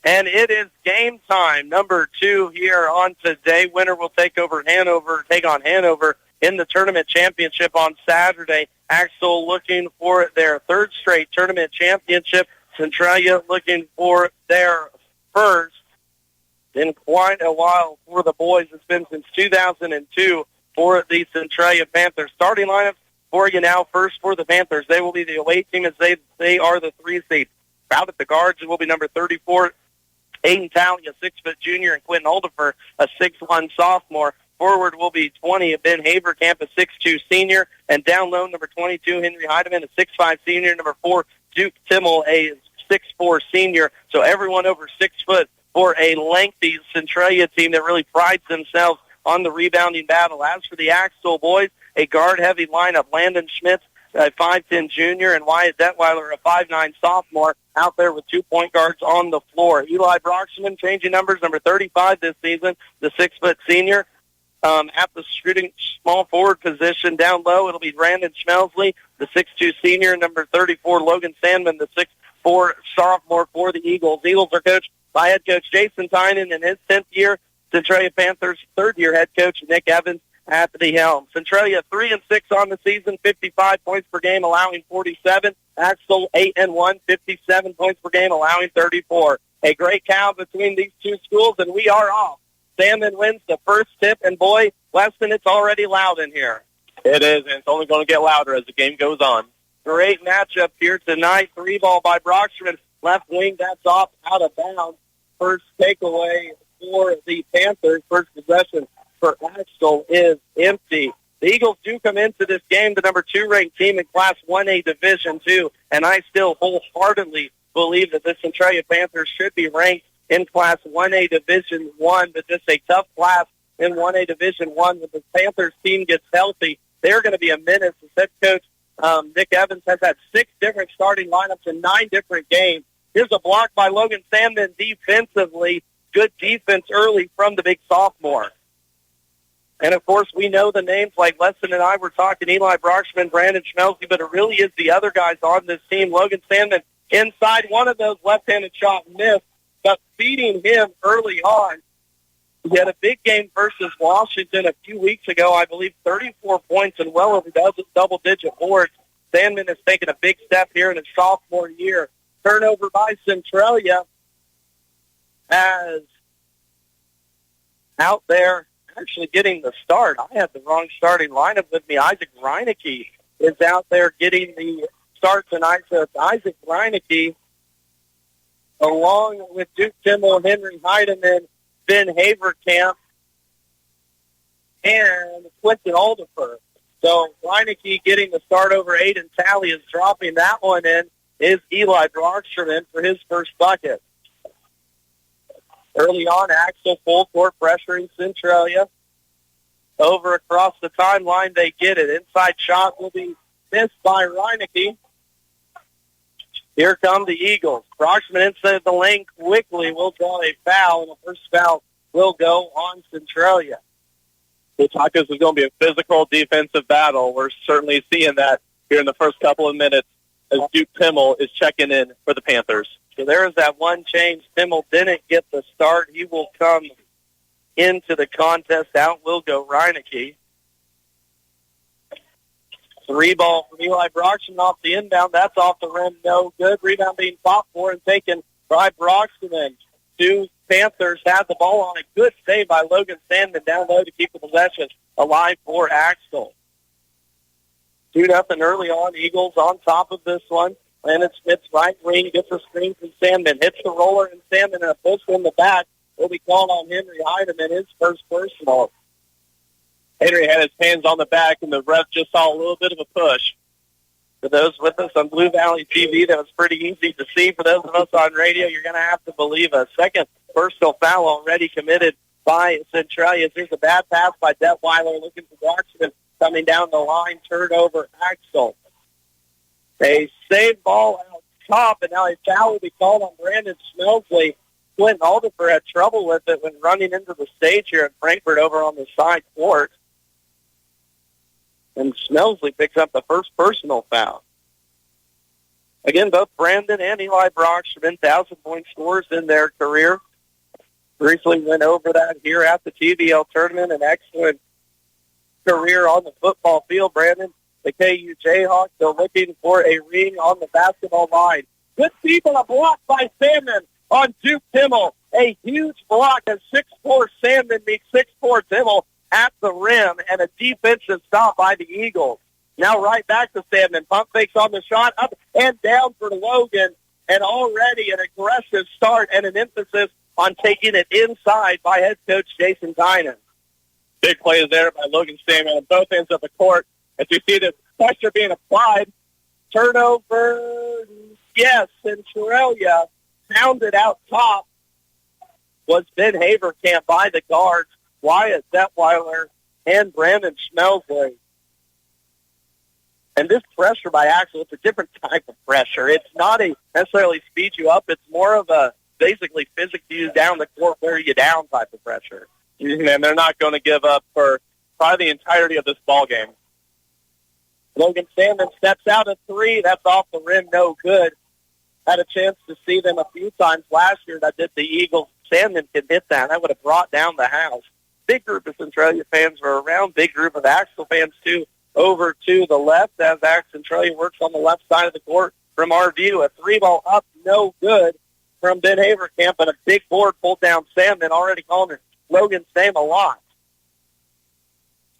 And it is game time, number 2 here on today. Winner will take on Hanover in the tournament championship on Saturday. Axtell looking for their 3rd straight tournament championship. Centralia looking for their first in quite a while for the boys. It's been since 2002 for the Centralia Panthers. Starting lineup for you now. First for the Panthers, they will be the away team as they are the 3 seed. Out at the guards, it will be number 34, Aiden Talley, a 6-foot junior, and Quentin Aldifer, a 6'1 sophomore. Forward will be 20, Ben Haverkamp, a 6'2 senior, and down low, number 22, Henry Heidemann, a 6'5 senior, number 4, Duke Timmel, a 6'4 senior. So everyone over 6 foot for a lengthy Centralia team that really prides themselves on the rebounding battle. As for the Axtell boys, a guard-heavy lineup. Landon Schmitz, a 5'10 junior, and Wyatt Detweiler, a 5'9 sophomore, out there with 2 point guards on the floor. Eli Broxman, changing numbers, number 35 this season, the 6-foot senior. At the shooting small forward position down low, it'll be Brandon Schmelsley, the 6'2 senior, number 34, Logan Sandman, the 6'4 sophomore for the Eagles. Eagles are coached by head coach Jason Tynan in his 10th year. Centralia Panthers' 3rd-year head coach Nick Evans at the helm. Centralia 3-6 on the season, 55 points per game, allowing 47. Axtell 8-1, 57 points per game, allowing 34. A great count between these two schools, and we are off. Salmon wins the first tip, and boy, Weston, it's already loud in here. It is, and it's only going to get louder as the game goes on. Great matchup here tonight. 3 ball by Broxman, left wing, that's off out of bounds. First takeaway for the Panthers. First possession for Axtell is empty. The Eagles do come into this game the number 2 ranked team in Class 1A Division II, and I still wholeheartedly believe that the Centralia Panthers should be ranked in Class 1A Division I, but just a tough class in 1A Division I. When the Panthers team gets healthy, they're going to be a menace. The head coach, Nick Evans, has had 6 different starting lineups in 9 different games. Here's a block by Logan Sandman defensively. Good defense early from the big sophomore. And, of course, we know the names like Lesson and I were talking, Eli Broxman, Brandon Schmelke, but it really is the other guys on this team. Logan Sandman inside, one of those left-handed shot missed, but feeding him early on. He had a big game versus Washington a few weeks ago, I believe 34 points and well over double-digit boards. Sandman has taken a big step here in his sophomore year. Turnover by Centralia as out there actually getting the start. I had the wrong starting lineup with me. Isaac Reineke is out there getting the start tonight. So it's Isaac Reineke along with Duke Timmel, Henry Heidemann, Ben Haverkamp, and Quentin Aldifer. So Reineke getting the start over Aiden Talley is dropping that one in. Is Eli Broxman for his first bucket. Early on, Axtell full court pressuring Centralia. Over across the timeline, they get it. Inside shot will be missed by Reineke. Here come the Eagles. Broxman inside the lane quickly will draw a foul, and the first foul will go on Centralia. The Tigers is going to be a physical defensive battle. We're certainly seeing that here in the first couple of minutes as Duke Timmel is checking in for the Panthers. So there's that one change. Timmel didn't get the start. He will come into the contest. Out will go Reineke. 3 ball from Eli Broxman off the inbound. That's off the rim. No good. Rebound being fought for and taken by Broxman. 2 Panthers had the ball on a good save by Logan Sandman down low to keep the possession alive for Axtell. 2-0 early on. Eagles on top of this one. Landon Smith's right wing gets a screen from Sandman. Hits the roller, and Sandman and a push in the back will be called on Henry Heidemann, his first personal. Henry had his hands on the back, and the ref just saw a little bit of a push. For those with us on Blue Valley TV, that was pretty easy to see. For those of us on radio, you're going to have to believe us. Second personal foul already committed by Centralia. Here's a bad pass by Detweiler looking for Broxman coming down the line. Turnover Axtell. A save ball out top, and now a foul will be called on Brandon Schmelsley. Quentin Aldifer had trouble with it when running into the stage here at Frankfort over on the side court. And Schmelsley picks up the first personal foul. Again, both Brandon and Eli Brockstrom, 1,000-point scorers in their career. Briefly went over that here at the TVL tournament. An excellent career on the football field, Brandon. The KU Jayhawks are looking for a ring on the basketball line. Good feed and a block by Sandman on Duke Timmel. A huge block as 6'4" Sandman meets 6'4" Timmel at the rim, and a defensive stop by the Eagles. Now right back to Sandman. Pump fakes on the shot, up and down for Logan, and already an aggressive start and an emphasis on taking it inside by head coach Jason Tynan. Big plays there by Logan Sandman on both ends of the court. As you see the pressure being applied, turnover, yes, Centralia pounded out top was Ben Haverkamp by the guards, Wyatt Detweiler and Brandon Schmelsley. And this pressure by Axtell, it's a different type of pressure. It's not a necessarily speed you up. It's more of a basically physics you down the court, wear you down type of pressure. And they're not going to give up for probably the entirety of this ball game. Logan Sandman steps out at three. That's off the rim, no good. Had a chance to see them a few times last year. That did the Eagles. Sandman can hit that. That would have brought down the house. Big group of Centralia fans were around. Big group of Axtell fans, too, over to the left as Centralia works on the left side of the court from our view. A three ball up, no good from Ben Haverkamp, and a big board pulled down Sandman, already calling Logan's name a lot.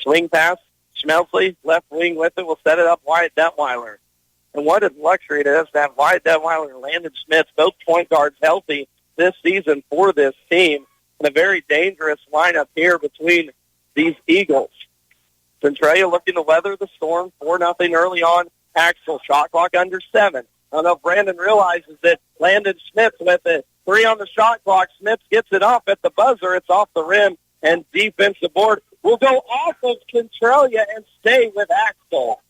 Swing pass, Schmelsley, left wing with it, will set it up Wyatt Detweiler. And what a luxury it is to have Wyatt Detweiler and Landon Smith, both point guards, healthy this season for this team, and a very dangerous lineup here between these Eagles. Centralia looking to weather the storm, 4-0 early on. Axtell, shot clock under 7. I don't know if Brandon realizes that Landon Smith with it. 3 on the shot clock. Smith gets it up at the buzzer. It's off the rim, and defensive board will go off of Centralia and stay with Axtell.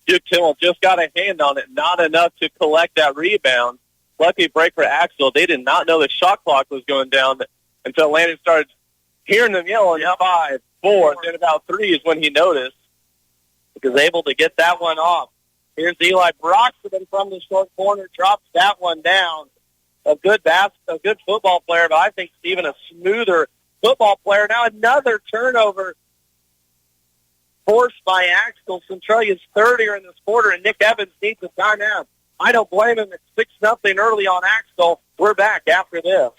Duke Timmel just got a hand on it, not enough to collect that rebound. Lucky break for Axtell. They did not know the shot clock was going down until Landon started hearing them yelling, 5, 4. Then about 3 is when he noticed. Because able to get that one off. Here's Eli Broxton from the short corner, drops that one down. A good football player, but I think even a smoother football player. Now another turnover forced by Axtell. Centralia's third here in this quarter, and Nick Evans needs a timeout. I don't blame him. It's 6-0 early on Axtell. We're back after this.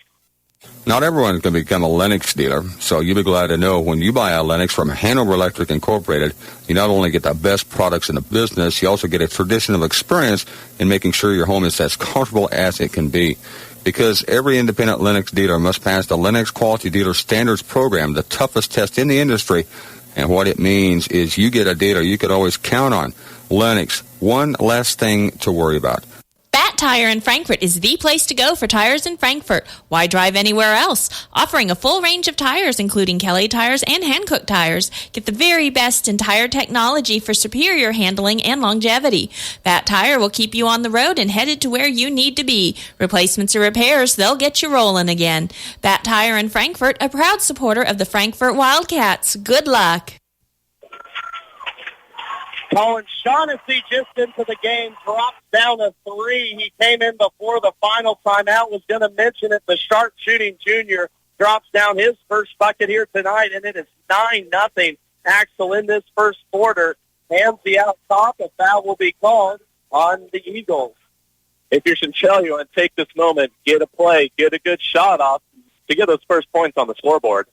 Not everyone can become a Lennox dealer, so you'll be glad to know when you buy a Lennox from Hanover Electric Incorporated, you not only get the best products in the business, you also get a traditional experience in making sure your home is as comfortable as it can be. Because every independent Lennox dealer must pass the Lennox Quality Dealer Standards Program, the toughest test in the industry. And what it means is you get a dealer you could always count on. Lennox, one less thing to worry about. Bat Tire in Frankfort is the place to go for tires in Frankfort. Why drive anywhere else? Offering a full range of tires, including Kelly tires and Hankook tires. Get the very best in tire technology for superior handling and longevity. Bat Tire will keep you on the road and headed to where you need to be. Replacements or repairs, they'll get you rolling again. Bat Tire in Frankfort, a proud supporter of the Frankfort Wildcats. Good luck. Colin Shaughnessy just into the game, drops down a 3. He came in before the final timeout. Was going to mention it. The sharpshooting junior drops down his first bucket here tonight, and it is 9-0. Axtell in this first quarter. Hamsey out top. A foul will be called on the Eagles. If you're Centralia and take this moment, get a play, get a good shot off to get those first points on the scoreboard.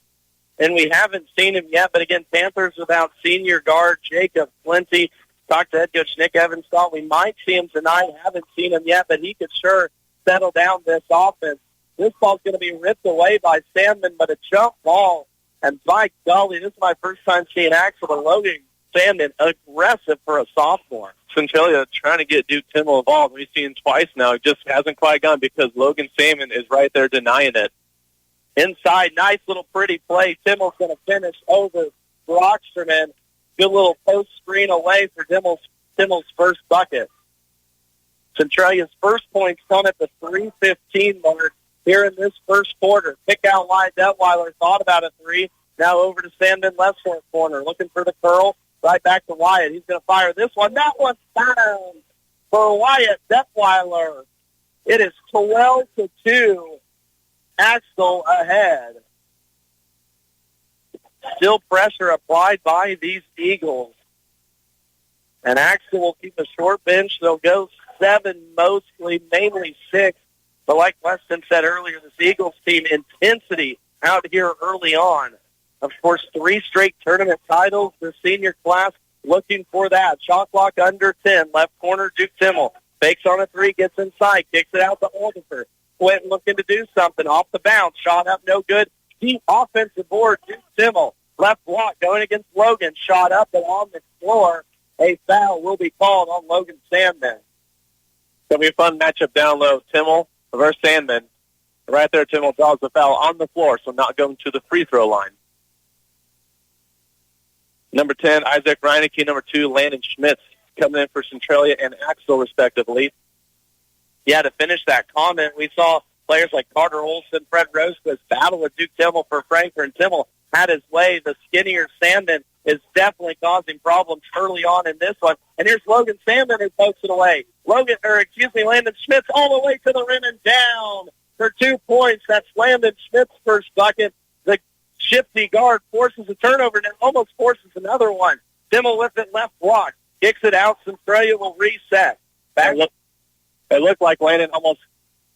And we haven't seen him yet, but again, Panthers without senior guard Jacob Flinty. Talked to head coach Nick Evans, thought we might see him tonight. Haven't seen him yet, but he could sure settle down this offense. This ball's going to be ripped away by Sandman, but a jump ball. And by golly, this is my first time seeing Axtell and Logan Sandman aggressive for a sophomore. Centralia trying to get Duke Timmel involved. We've seen him twice now. It just hasn't quite gone because Logan Sandman is right there denying it. Inside, nice little pretty play. Timmel's going to finish over Brockstrom. Good little post screen away for Timmel's first bucket. Centralia's first points come at the 3:15 mark here in this first quarter. Pick out wide. Detweiler thought about a 3. Now over to Sandman, left short corner. Looking for the curl. Right back to Wyatt. He's going to fire this one. That one's down. for Wyatt Detweiler. It is 12-2. Axtell ahead. Still pressure applied by these Eagles. And Axtell will keep a short bench. They'll go 7 mostly, mainly 6. But like Weston said earlier, this Eagles team, intensity out here early on. Of course, 3 straight tournament titles. The senior class looking for that. Shot clock under 10. Left corner, Duke Timmel. Fakes on a 3, gets inside, kicks it out to Aldifer. Quentin looking to do something. Off the bounce, shot up, no good. Deep offensive board, Duke Timmel. Left block going against Logan. Shot up and on the floor. A foul will be called on Logan Sandman. It's going to be a fun matchup down low. Timmel versus Sandman. Right there, Timmel draws the foul on the floor, so not going to the free throw line. Number 10, Isaac Reineke. Number 2, Landon Schmitz, coming in for Centralia and Axtell, respectively. Yeah, to finish that comment, we saw players like Carter Olson, Fred Rosquist battle with Duke Timmel for Frankfurt, and Timmel had his way. The skinnier Sandman is definitely causing problems early on in this one. And here's Logan Sandman who pokes it away. Landon Schmitz all the way to the rim and down for 2 points. That's Landon Schmitz's first bucket. The shifty guard forces a turnover and almost forces another one. Timmel with it, left block. Kicks it out. Centralia will reset. It looked like Landon almost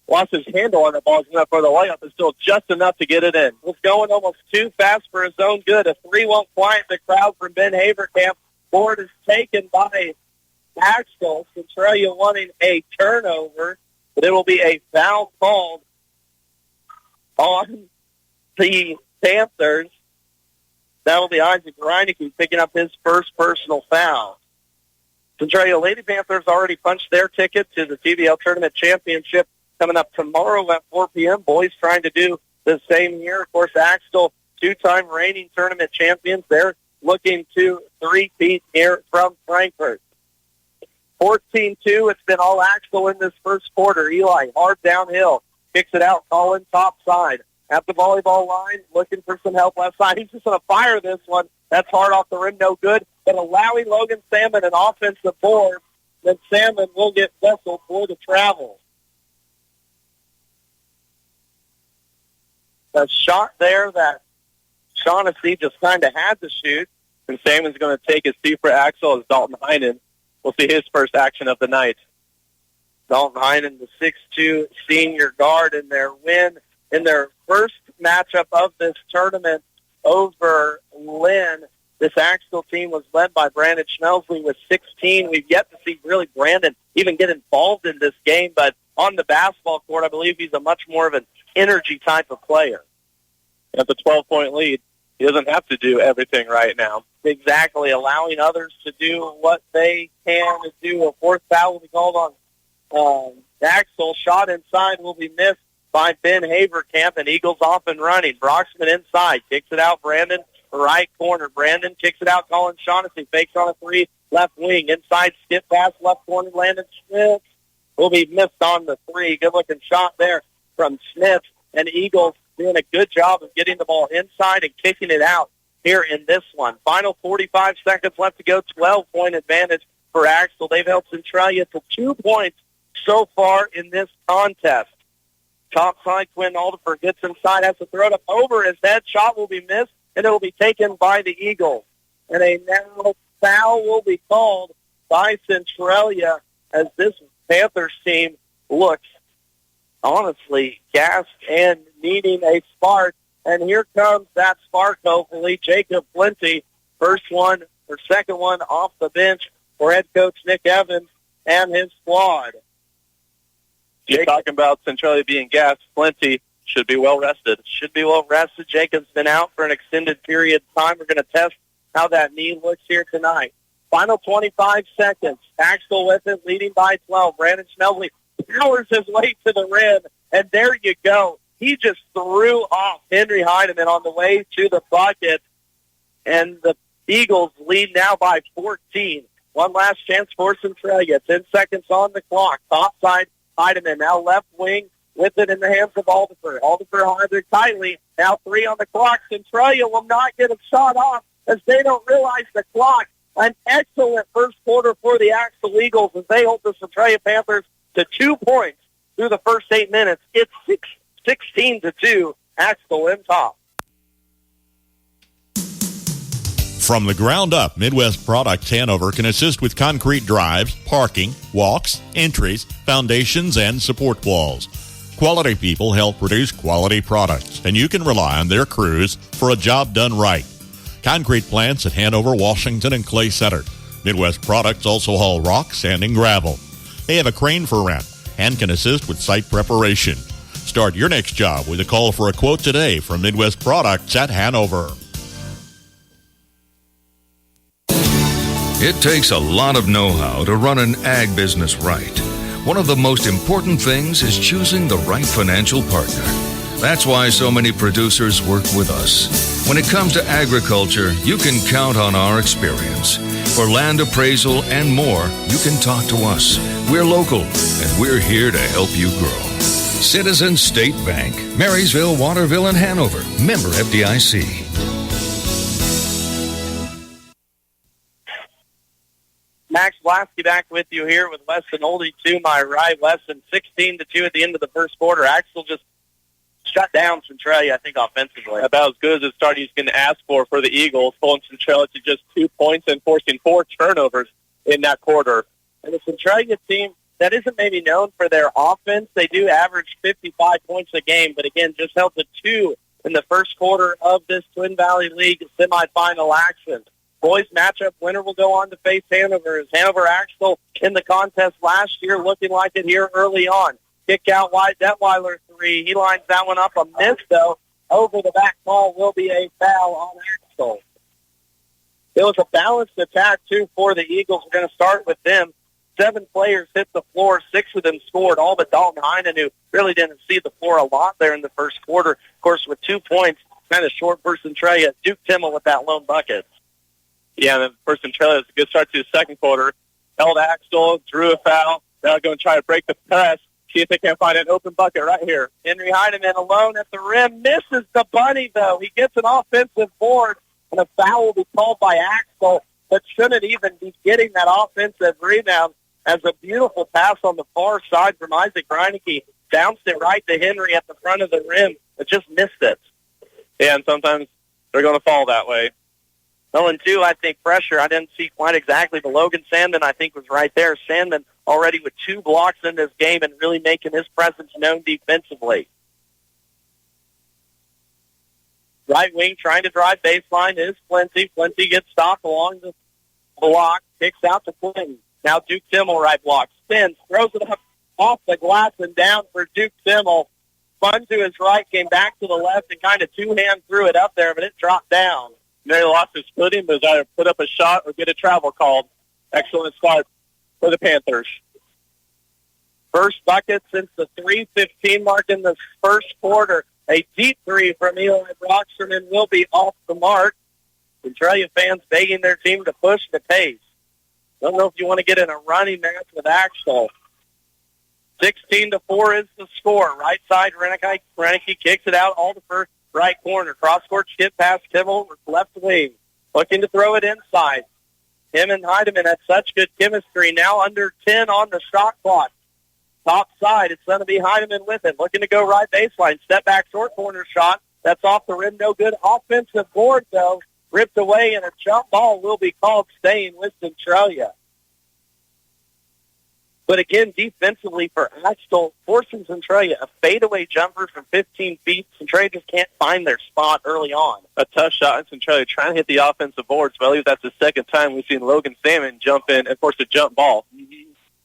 lost his handle on the ball enough for the layup, but still just enough to get it in. Was going almost too fast for his own good. A 3 won't quiet the crowd from Ben Haverkamp. Board is taken by Axtell. Centralia wanting a turnover, but it will be a foul called on the Panthers. That will be Isaac Reineke picking up his first personal foul. Centralia Lady Panthers already punched their ticket to the TVL Tournament Championship coming up tomorrow at 4 p.m. Boys trying to do the same here. Of course, Axtell, 2-time reigning tournament champions. They're looking to three-peat here from Frankfurt. 14-2. It's been all Axtell in this first quarter. Eli, hard downhill. Kicks it out. Colin top side. At the volleyball line, looking for some help left side. He's just going to fire this one. That's hard off the rim, no good. But allowing Logan Salmon an offensive board, then Salmon will get whistled for the travel. The shot there that Shaughnessy just kind of had to shoot. And Salmon's going to take his seat for Axtell as Dalton Heinen will see his first action of the night. Dalton Heinen, the 6'2 senior guard, in their win in their first matchup of this tournament over Lynn. This Axtell team was led by Brandon Schmelsley with 16. We've yet to see really Brandon even get involved in this game, but on the basketball court, I believe he's a much more of an energy type of player. At the 12-point lead, he doesn't have to do everything right now. Exactly, allowing others to do what they can to do. A fourth foul will be called on Axtell. Shot inside will be missed by Ben Haverkamp, and Eagles off and running. Broxman inside, kicks it out, Brandon, right corner. Brandon kicks it out, Colin Shaughnessy, fakes on a 3, left wing. Inside, skip pass, left corner, Landon Schmitz will be missed on the 3. Good-looking shot there from Schmitz, and Eagles doing a good job of getting the ball inside and kicking it out here in this one. Final 45 seconds left to go, 12-point advantage for Axtell. They've held Centralia to 2 points so far in this contest. Top side, Quinn Aldifer gets inside, has to throw it up over his head. Shot will be missed, and it will be taken by the Eagles. And a now foul will be called by Centralia as this Panthers team looks honestly gassed and needing a spark. And here comes that spark, hopefully. Jacob Flinty, first one or second one off the bench for head coach Nick Evans and his squad. You're talking about Centralia being gassed. Flinty should be well rested. Should be well rested. Jacob's been out for an extended period of time. We're going to test how that knee looks here tonight. Final 25 seconds. Axtell with it, leading by 12. Brandon Schmelsley powers his way to the rim, and there you go. He just threw off Henry Heidemann on the way to the bucket, and the Eagles lead now by 14. One last chance for Centralia. 10 seconds on the clock. Top side, Heidemann now left wing with it in the hands of Aldifer. Aldifer harder tightly. Now 3 on the clock. Centralia will not get a shot off as they don't realize the clock An excellent first quarter for the Axtell Eagles as they hold the Centralia Panthers to 2 points through the first 8 minutes. It's 16-2, Axtell in top. From the ground up, Midwest Products Hanover can assist with concrete drives, parking, walks, entries, foundations, and support walls. Quality people help produce quality products, and you can rely on their crews for a job done right. Concrete plants at Hanover, Washington, and Clay Center. Midwest Products also haul rock, sand, and gravel. They have a crane for rent and can assist with site preparation. Start your next job with a call for a quote today from Midwest Products at Hanover. It takes a lot of know-how to run an ag business right. One of the most important things is choosing the right financial partner. That's why so many producers work with us. When it comes to agriculture, you can count on our experience. For land appraisal and more, you can talk to us. We're local, and we're here to help you grow. Citizens State Bank, Marysville, Waterville, and Hanover. Member FDIC. Max Blasky back with you here with Weston Oldie to my right. Weston 16-2 at the end of the first quarter. Axtell just shut down Centralia, I think, offensively. About as good as a start he's going to ask for the Eagles, pulling Centralia to just 2 points and forcing 4 turnovers in that quarter. And the Centralia team that isn't maybe known for their offense, they do average 55 points a game, but again, just held to 2 in the first quarter of this Twin Valley League semifinal action. Boys matchup winner will go on to face Hanover. As Hanover Axtell in the contest last year, looking like it here early on. Kick out wide, Detweiler 3. He lines that one up, a miss though. Over the back ball will be a foul on Axtell. It was a balanced attack too for the Eagles. We're going to start with them. 7 players hit the floor. 6 of them scored, all but Dalton Heinen, who really didn't see the floor a lot there in the first quarter. Of course, with 2 points, kind of short for Centralia. Duke Timmel with that lone bucket. Yeah, and then for Centralia, it's a good start to the second quarter. Held Axtell, drew a foul. Now going to try to break the press. See if they can find an open bucket right here. Henry Heineman alone at the rim. Misses the bunny, though. He gets an offensive board, and a foul will be called by Axtell, but shouldn't even be getting that offensive rebound as a beautiful pass on the far side from Isaac Reineke. Bounced it right to Henry at the front of the rim, but just missed it. Yeah, and sometimes they're going to fall that way. 0-2, I think, pressure. I didn't see quite exactly, but Logan Sandman, I think, was right there. Sandman already with 2 blocks in this game and really making his presence known defensively. Right wing trying to drive baseline is Flinty. Flinty gets stopped along the block, kicks out to Clinton. Now Duke Timmel right block. Spins, throws it up off the glass and down for Duke Timmel. Spun to his right, came back to the left, and kind of two-hand threw it up there, but it dropped down. Mary lost his footing, but was either put up a shot or get a travel called. Excellent start for the Panthers. First bucket since the 3:15 mark in the first quarter. A deep 3 from Eli Broxterman will be off the mark. Centralia fans begging their team to push the pace. Don't know if you want to get in a running match with Axtell. 16-4 is the score. Right side, Renicky kicks it out all the first. Right corner, cross-court skip past Timmel, left wing. Looking to throw it inside. Him and Heidemann had such good chemistry. Now under 10 on the shot clock. Top side, it's going to be Heidemann with it. Looking to go right baseline. Step back short corner shot. That's off the rim. No good. Offensive board, though. Ripped away, and a jump ball will be called, staying with Centralia. But again, defensively for Axtell, forcing Centralia a fadeaway jumper from 15 feet. Centralia just can't find their spot early on. A tough shot, and Centralia trying to hit the offensive boards, but I believe that's the second time we've seen Logan Salmon jump in and force a jump ball.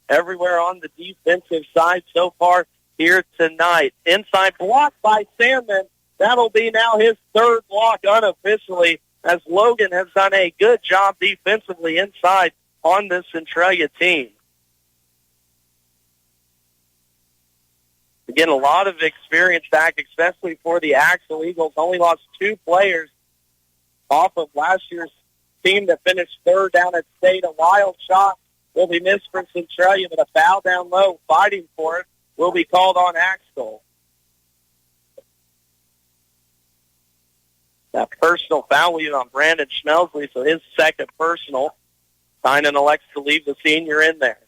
Everywhere on the defensive side so far here tonight. Inside block by Salmon. That'll be now his 3rd block unofficially, as Logan has done a good job defensively inside on this Centralia team. Again, a lot of experience back, especially for the Axtell Eagles. Only lost 2 players off of last year's team that finished 3rd down at state. A wild shot will be missed from Centralia, but a foul down low, fighting for it, will be called on Axtell. That personal foul will be on Brandon Schmelsley, so his 2nd personal. Tynan elects to leave the senior in there.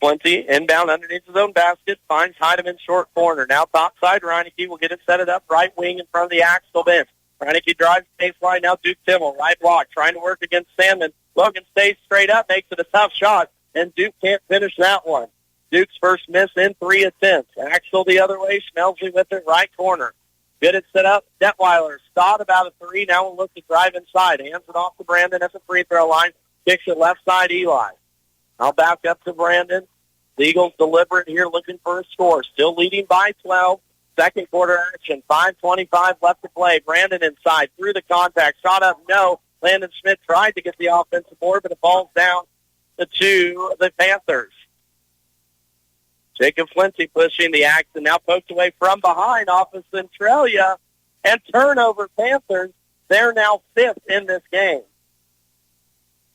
Plenty inbound underneath his own basket, finds Hyde in short corner. Now top side, Reineke will get it set it up, right wing in front of the Axtell bench. Reineke drives baseline, now Duke Timmel, right block, trying to work against Sandman. Logan stays straight up, makes it a tough shot, and Duke can't finish that one. Duke's first miss in 3 attempts. Axtell the other way, Schmelsley with it, right corner. Get it set up, Detweiler, Stott about a 3, now will look to drive inside. Hands it off to Brandon at the free throw line, kicks it left side, Eli. I'll back up to Brandon. The Eagles deliberate here, looking for a score. Still leading by 12. Second quarter action. 5:25 left to play. Brandon inside. Through the contact. Shot up, no. Landon Schmidt tried to get the offensive board, but it falls down to the Panthers. Jacob Flinty pushing the action. Now poked away from behind off of Centralia. And turnover Panthers. They're now 5th in this game.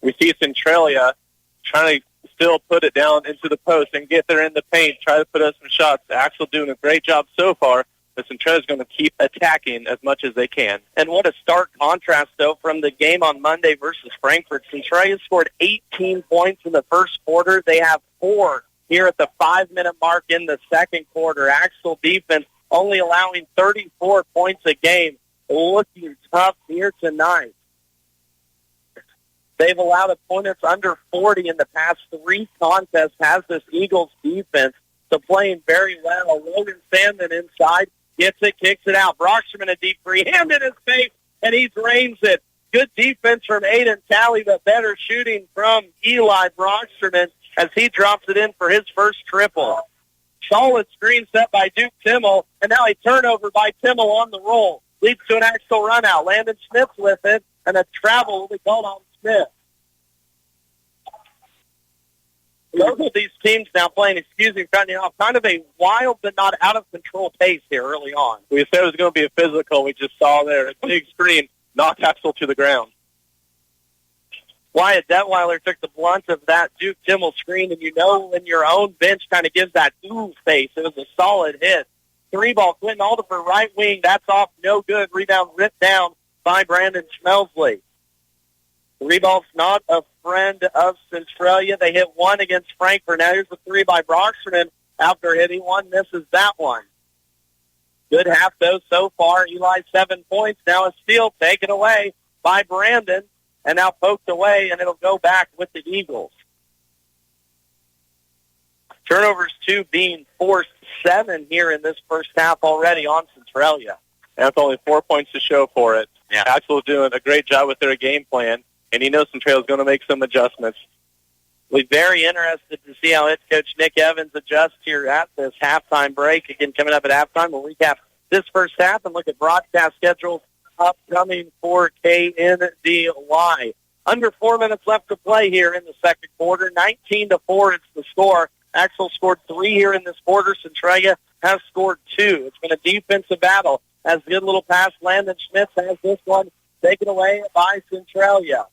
We see Centralia trying to still put it down into the post and get there in the paint, try to put us some shots. Axtell doing a great job so far, but Centralia's going to keep attacking as much as they can. And what a stark contrast, though, from the game on Monday versus Frankfort. Centralia scored 18 points in the first quarter. They have 4 here at the 5-minute mark in the second quarter. Axtell defense only allowing 34 points a game. Looking tough here tonight. They've allowed opponents under 40 in the past 3 contests. Has this Eagles defense to playing very well. Logan Sandman inside, gets it, kicks it out. Brocksterman a deep free, hand in his face, and he drains it. Good defense from Aiden Talley, but better shooting from Eli Brocksterman as he drops it in for his first triple. Solid screen set by Duke Timmel, and now a turnover by Timmel on the roll. Leads to an Axtell run out. Landon Smith with it, and a travel will be called on Smith. Both of these teams now playing, cutting off, kind of a wild but not out of control pace here early on. We said it was going to be a physical. We just saw there a big screen knock Axtell to the ground. Wyatt Detweiler took the blunt of that Duke Timmel screen, and you know when your own bench kind of gives that ooh face. It was a solid hit. 3-ball, Quentin Alderfer, right wing. That's off, no good. Rebound ripped down by Brandon Schmelsley. 3-ball's not a friend of Centralia. They hit 1 against Frankfort. Now here's the 3 by Brocksterman. After hitting 1, misses that one. Good half, though, so far. Eli 7 points. Now a steal taken away by Brandon, and now poked away, and it'll go back with the Eagles. Turnovers 2 being forced, 7 here in this first half already on Centralia. That's only 4 points to show for it. Yeah. Axtell doing a great job with their game plan, and he knows Centralia's going to make some adjustments. We're very interested to see how head coach Nick Evans adjusts here at this halftime break. Again, coming up at halftime, we'll recap this first half and look at broadcast schedules upcoming for KNDY. Under 4 minutes left to play here in the second quarter. 19-4, it's the score. Axtell scored 3 here in this quarter. Centralia has scored 2. It's been a defensive battle. Has a good little pass. Landon Schmitz has this one taken away by Centralia.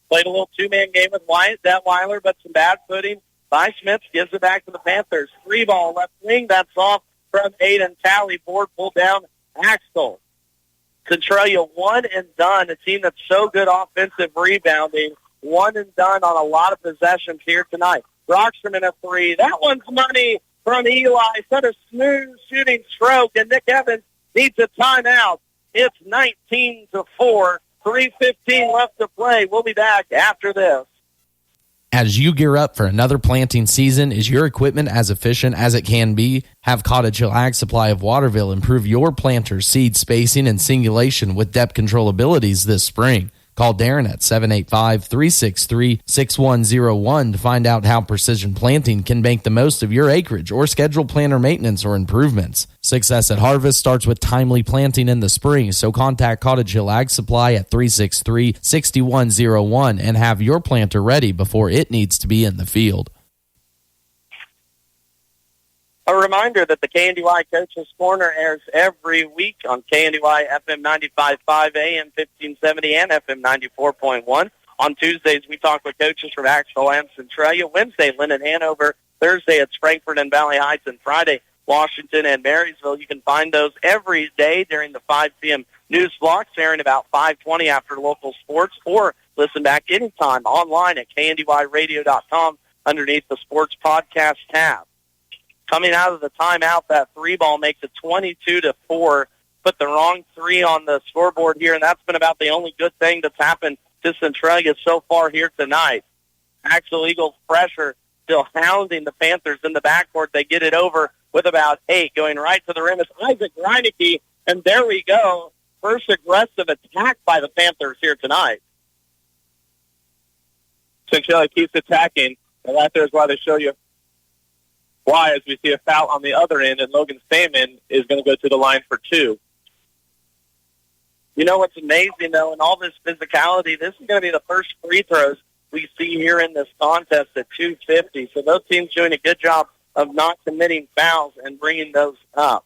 Played a little 2-man game with Wyatt Detweiler, but some bad footing by Schmitz. Gives it back to the Panthers. 3-ball left wing. That's off from Aiden Talley. Board pulled down Axtell. Centralia 1 and done. A team that's so good offensive rebounding. 1 and done on a lot of possessions here tonight. Brocksterman a 3. That one's money from Eli. Such a smooth shooting stroke, and Nick Evans needs a timeout. It's 19-4. 3:15 left to play. We'll be back after this. As you gear up for another planting season, is your equipment as efficient as it can be? Have Cottage Hill Ag Supply of Waterville improve your planter's seed spacing and singulation with depth control abilities this spring. Call Darren at 785-363-6101 to find out how precision planting can make the most of your acreage or schedule planter maintenance or improvements. Success at harvest starts with timely planting in the spring, so contact Cottage Hill Ag Supply at 363-6101 and have your planter ready before it needs to be in the field. A reminder that the KNDY Coaches Corner airs every week on KNDY FM 95.5 AM 1570 and FM 94.1. On Tuesdays, we talk with coaches from Axtell and Centralia. Wednesday, Lynn and Hanover. Thursday, it's Frankfort and Valley Heights. And Friday, Washington and Marysville. You can find those every day during the 5 p.m. news blocks, airing about 5:20 after local sports, or Listen back anytime online at kndyradio.com underneath the Sports Podcast tab. Coming out of the timeout, that three ball makes it 22-4. Put the wrong three on the scoreboard here, and that's been about the only good thing that's happened to Centralia so far here tonight. Axtell Eagles pressure still hounding the Panthers in the backcourt. They get it over with about 8, going right to the rim. It's Isaac Reinecke, and there we go. First aggressive attack by the Panthers here tonight. Centralia keeps attacking, and right there is why they show you why, as we see a foul on the other end, and Logan Salmon is going to go to the line for 2. You know what's amazing, though, in all this physicality, this is going to be the first free throws we see here in this contest at 2:50. So those teams doing a good job of not committing fouls and bringing those up.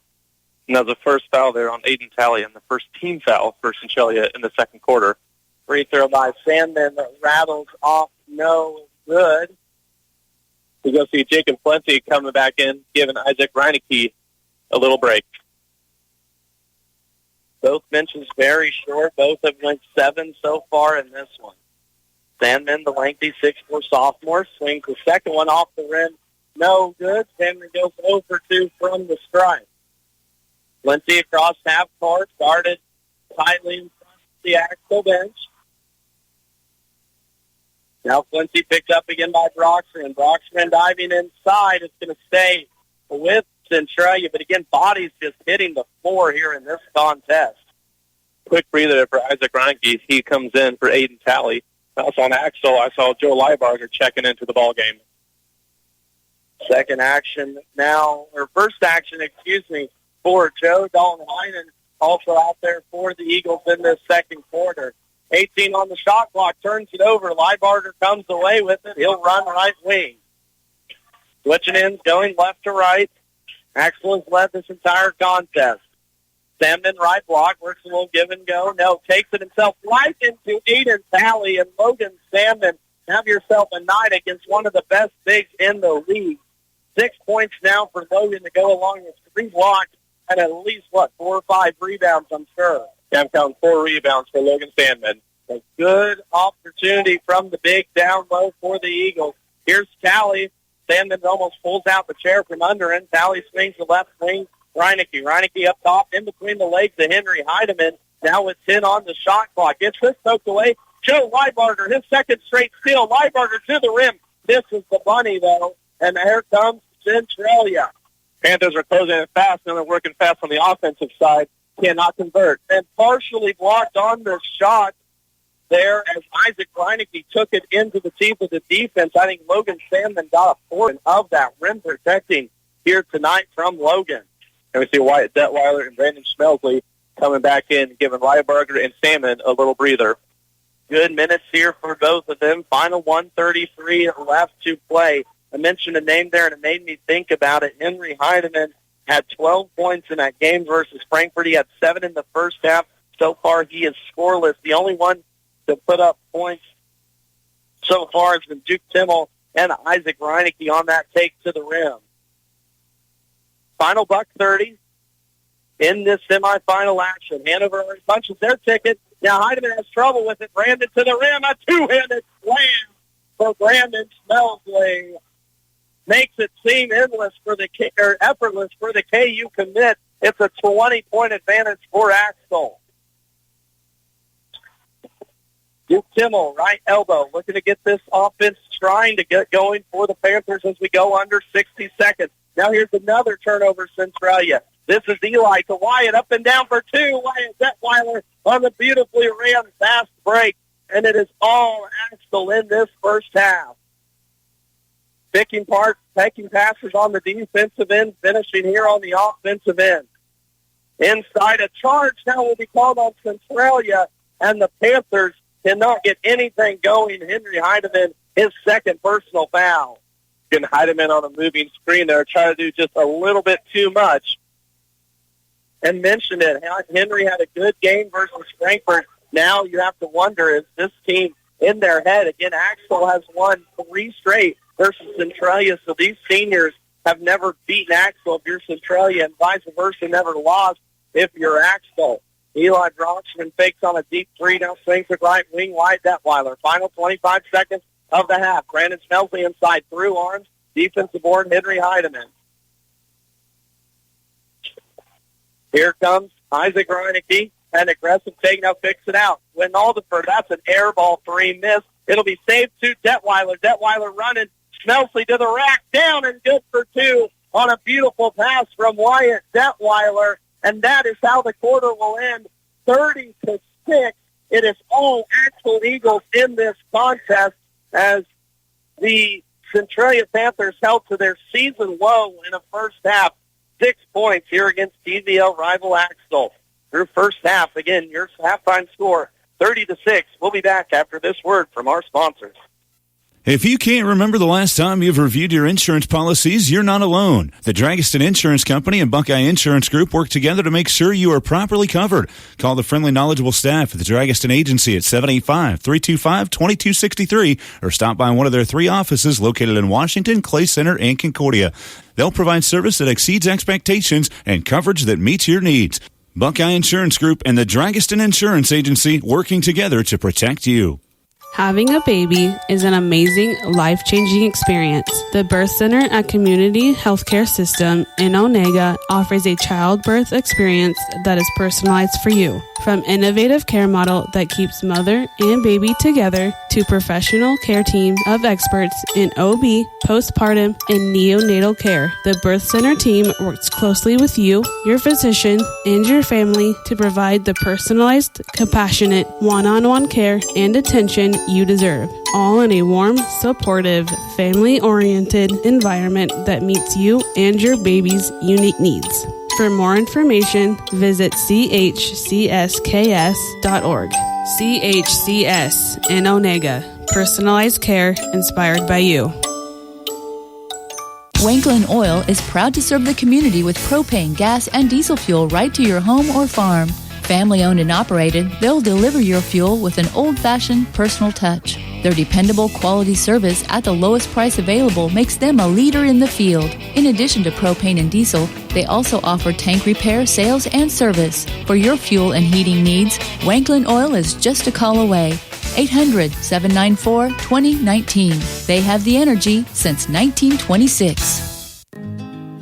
And that was the first foul there on Aiden Talley, and the first team foul for Centralia in the second quarter. Free throw by Sandman that rattles off, no good. We go see Jacob Plenty coming back in, giving Isaac Reinecke a little break. Both benches very short. Both have went 7 so far in this one. Sandman, the lengthy 6'4" sophomore, swings the second one off the rim. No good. Sandman goes 0 for 2 from the stripe. Plenty across half court, guarded tightly in front of the Axtell bench. Now Quincy picked up again by Broxman. Broxman diving inside. It's going to stay with Centralia, but again, bodies just hitting the floor here in this contest. Quick breather for Isaac Reinecke. He comes in for Aiden Talley. Also on Axtell, I saw Joe Leibarger checking into the ball game. Second action now, or first action, for Joe. Dalton Heinen also out there for the Eagles in this second quarter. 18 on the shot clock, turns it over. Leibarger comes away with it. He'll run right wing. Switching in, going left to right. Axtell has led this entire contest. Salmon right block, works a little give and go. No, takes it himself right into Aiden Talley, and Logan Salmon. Have yourself a night against one of the best bigs in the league. 6 points now for Logan to go along with 3 blocks and at least, 4 or 5 rebounds, I'm sure. Yeah, I'm counting 4 rebounds for Logan Salmon. A good opportunity from the big down low for the Eagles. Here's Talley. Salmon almost pulls out the chair from under him. Talley swings the left wing. Reinecke up top in between the legs of Henry Heidemann. Now with 10 on the shot clock. Gets this poked away. Joe Leibarger, his second straight steal. Leibarger to the rim. Misses the bunny, though. And here comes Centralia. Panthers are closing it fast, and they're working fast on the offensive side. Cannot convert. And partially blocked on the shot there as Isaac Reinecke took it into the teeth of the defense. I think Logan Salmon got a portion of that rim protecting here tonight from Logan. And we see Wyatt Detweiler and Brandon Schmelsley coming back in, giving Leibarger and Salmon a little breather. Good minutes here for both of them. Final 1:33 left to play. I mentioned a name there, and it made me think about it. Henry Heidemann had 12 points in that game versus Frankfurt. He had 7 in the first half. So far, he is scoreless. The only one to put up points so far has been Duke Timmel and Isaac Reinecke on that take to the rim. Final $1.30 in this semifinal action. Hanover punches their ticket. Now Heidemann has trouble with it. Brandon to the rim. A two-handed slam for Brandon Schmelsley. Makes it seem effortless for the KU commit. It's a 20-point advantage for Axtell. Duke Timmel, right elbow, looking to get this offense trying to get going for the Panthers as we go under 60 seconds. Now here's another turnover, Centralia. This is Eli to Wyatt, up and down for 2. Wyatt Detweiler on the beautifully ran fast break, and it is all Axtell in this first half. Taking passes on the defensive end, finishing here on the offensive end. Inside, a charge now will be called on Centralia, and the Panthers cannot get anything going. Henry Heidemann, his second personal foul. Getting Heidemann on a moving screen there, trying to do just a little bit too much. And mentioned it. Henry had a good game versus Frankfurt. Now you have to wonder, is this team in their head? Again, Axtell has won 3 straight versus Centralia, so these seniors have never beaten Axtell if you're Centralia, and vice versa, never lost if you're Axtell. Eli Broxman fakes on a deep three, now swings it right wing wide. Detweiler. Final 25 seconds of the half. Brandon Smelsley inside through arms. Defensive board, Henry Heidemann. Here comes Isaac Reinecke. An aggressive take, now fix it out. When Alderford, that's an air ball three, miss. It'll be saved to Detweiler. Detweiler running. Smelsley to the rack, down and good for two on a beautiful pass from Wyatt Detweiler. And that is how the quarter will end, 30-6. It is all Axtell Eagles in this contest as the Centralia Panthers held to their season low in the first half. 6 points here against TVL rival Axtell. Through first half, again, your halftime score, 30-6. We'll be back after this word from our sponsors. If you can't remember the last time you've reviewed your insurance policies, you're not alone. The Dragiston Insurance Company and Buckeye Insurance Group work together to make sure you are properly covered. Call the friendly, knowledgeable staff at the Dragiston Agency at 785-325-2263 or stop by one of their 3 offices located in Washington, Clay Center, and Concordia. They'll provide service that exceeds expectations and coverage that meets your needs. Buckeye Insurance Group and the Dragiston Insurance Agency working together to protect you. Having a baby is an amazing, life-changing experience. The Birth Center at Community Healthcare System in Onega offers a childbirth experience that is personalized for you. From innovative care model that keeps mother and baby together to professional care team of experts in OB, postpartum, and neonatal care, the Birth Center team works closely with you, your physician, and your family to provide the personalized, compassionate, one-on-one care and attention you deserve, all in a warm, supportive, family-oriented environment that meets you and your baby's unique needs. For more information, visit chcsks.org. CHCS in Onega. Personalized care inspired by you. Wanklin Oil is proud to serve the community with propane, gas, and diesel fuel right to your home or farm. Family owned and operated, they'll deliver your fuel with an old-fashioned personal touch. Their dependable quality service at the lowest price available makes them a leader in the field. In addition to propane and diesel, they also offer tank repair, sales, and service. For your fuel and heating needs, Wanklin Oil is just a call away. 800-794-2019. They have the energy since 1926.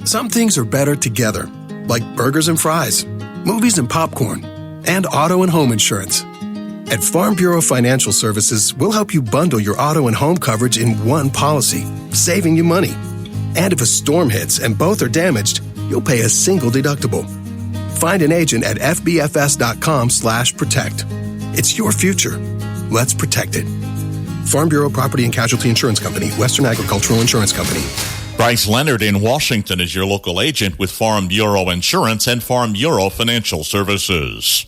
Some things are better together, like burgers and fries, movies and popcorn, and auto and home insurance. At Farm Bureau Financial Services, we'll help you bundle your auto and home coverage in one policy, saving you money. And if a storm hits and both are damaged, you'll pay a single deductible. Find an agent at fbfs.com/protect. It's your future. Let's protect it. Farm Bureau Property and Casualty Insurance Company, Western Agricultural Insurance Company. Bryce Leonard in Washington is your local agent with Farm Bureau Insurance and Farm Bureau Financial Services.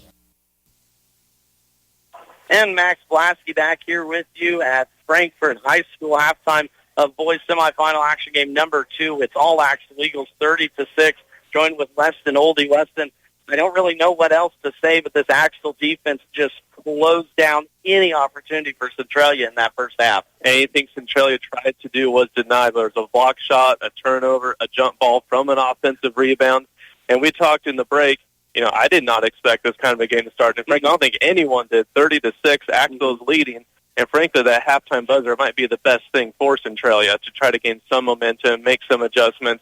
And Max Blasky back here with you at Frankfort High School halftime of boys semifinal action game number 2. It's all Axtell Eagles 30-6, joined with Weston Oldie. Weston, I don't really know what else to say, but this Axtell defense just closed down any opportunity for Centralia in that first half. Anything Centralia tried to do was denied. There was a block shot, a turnover, a jump ball from an offensive rebound. And we talked in the break, I did not expect this kind of a game to start. And frankly, I don't think anyone did. 30-6, Axtell's leading. And frankly, that halftime buzzer might be the best thing for Centralia to try to gain some momentum, make some adjustments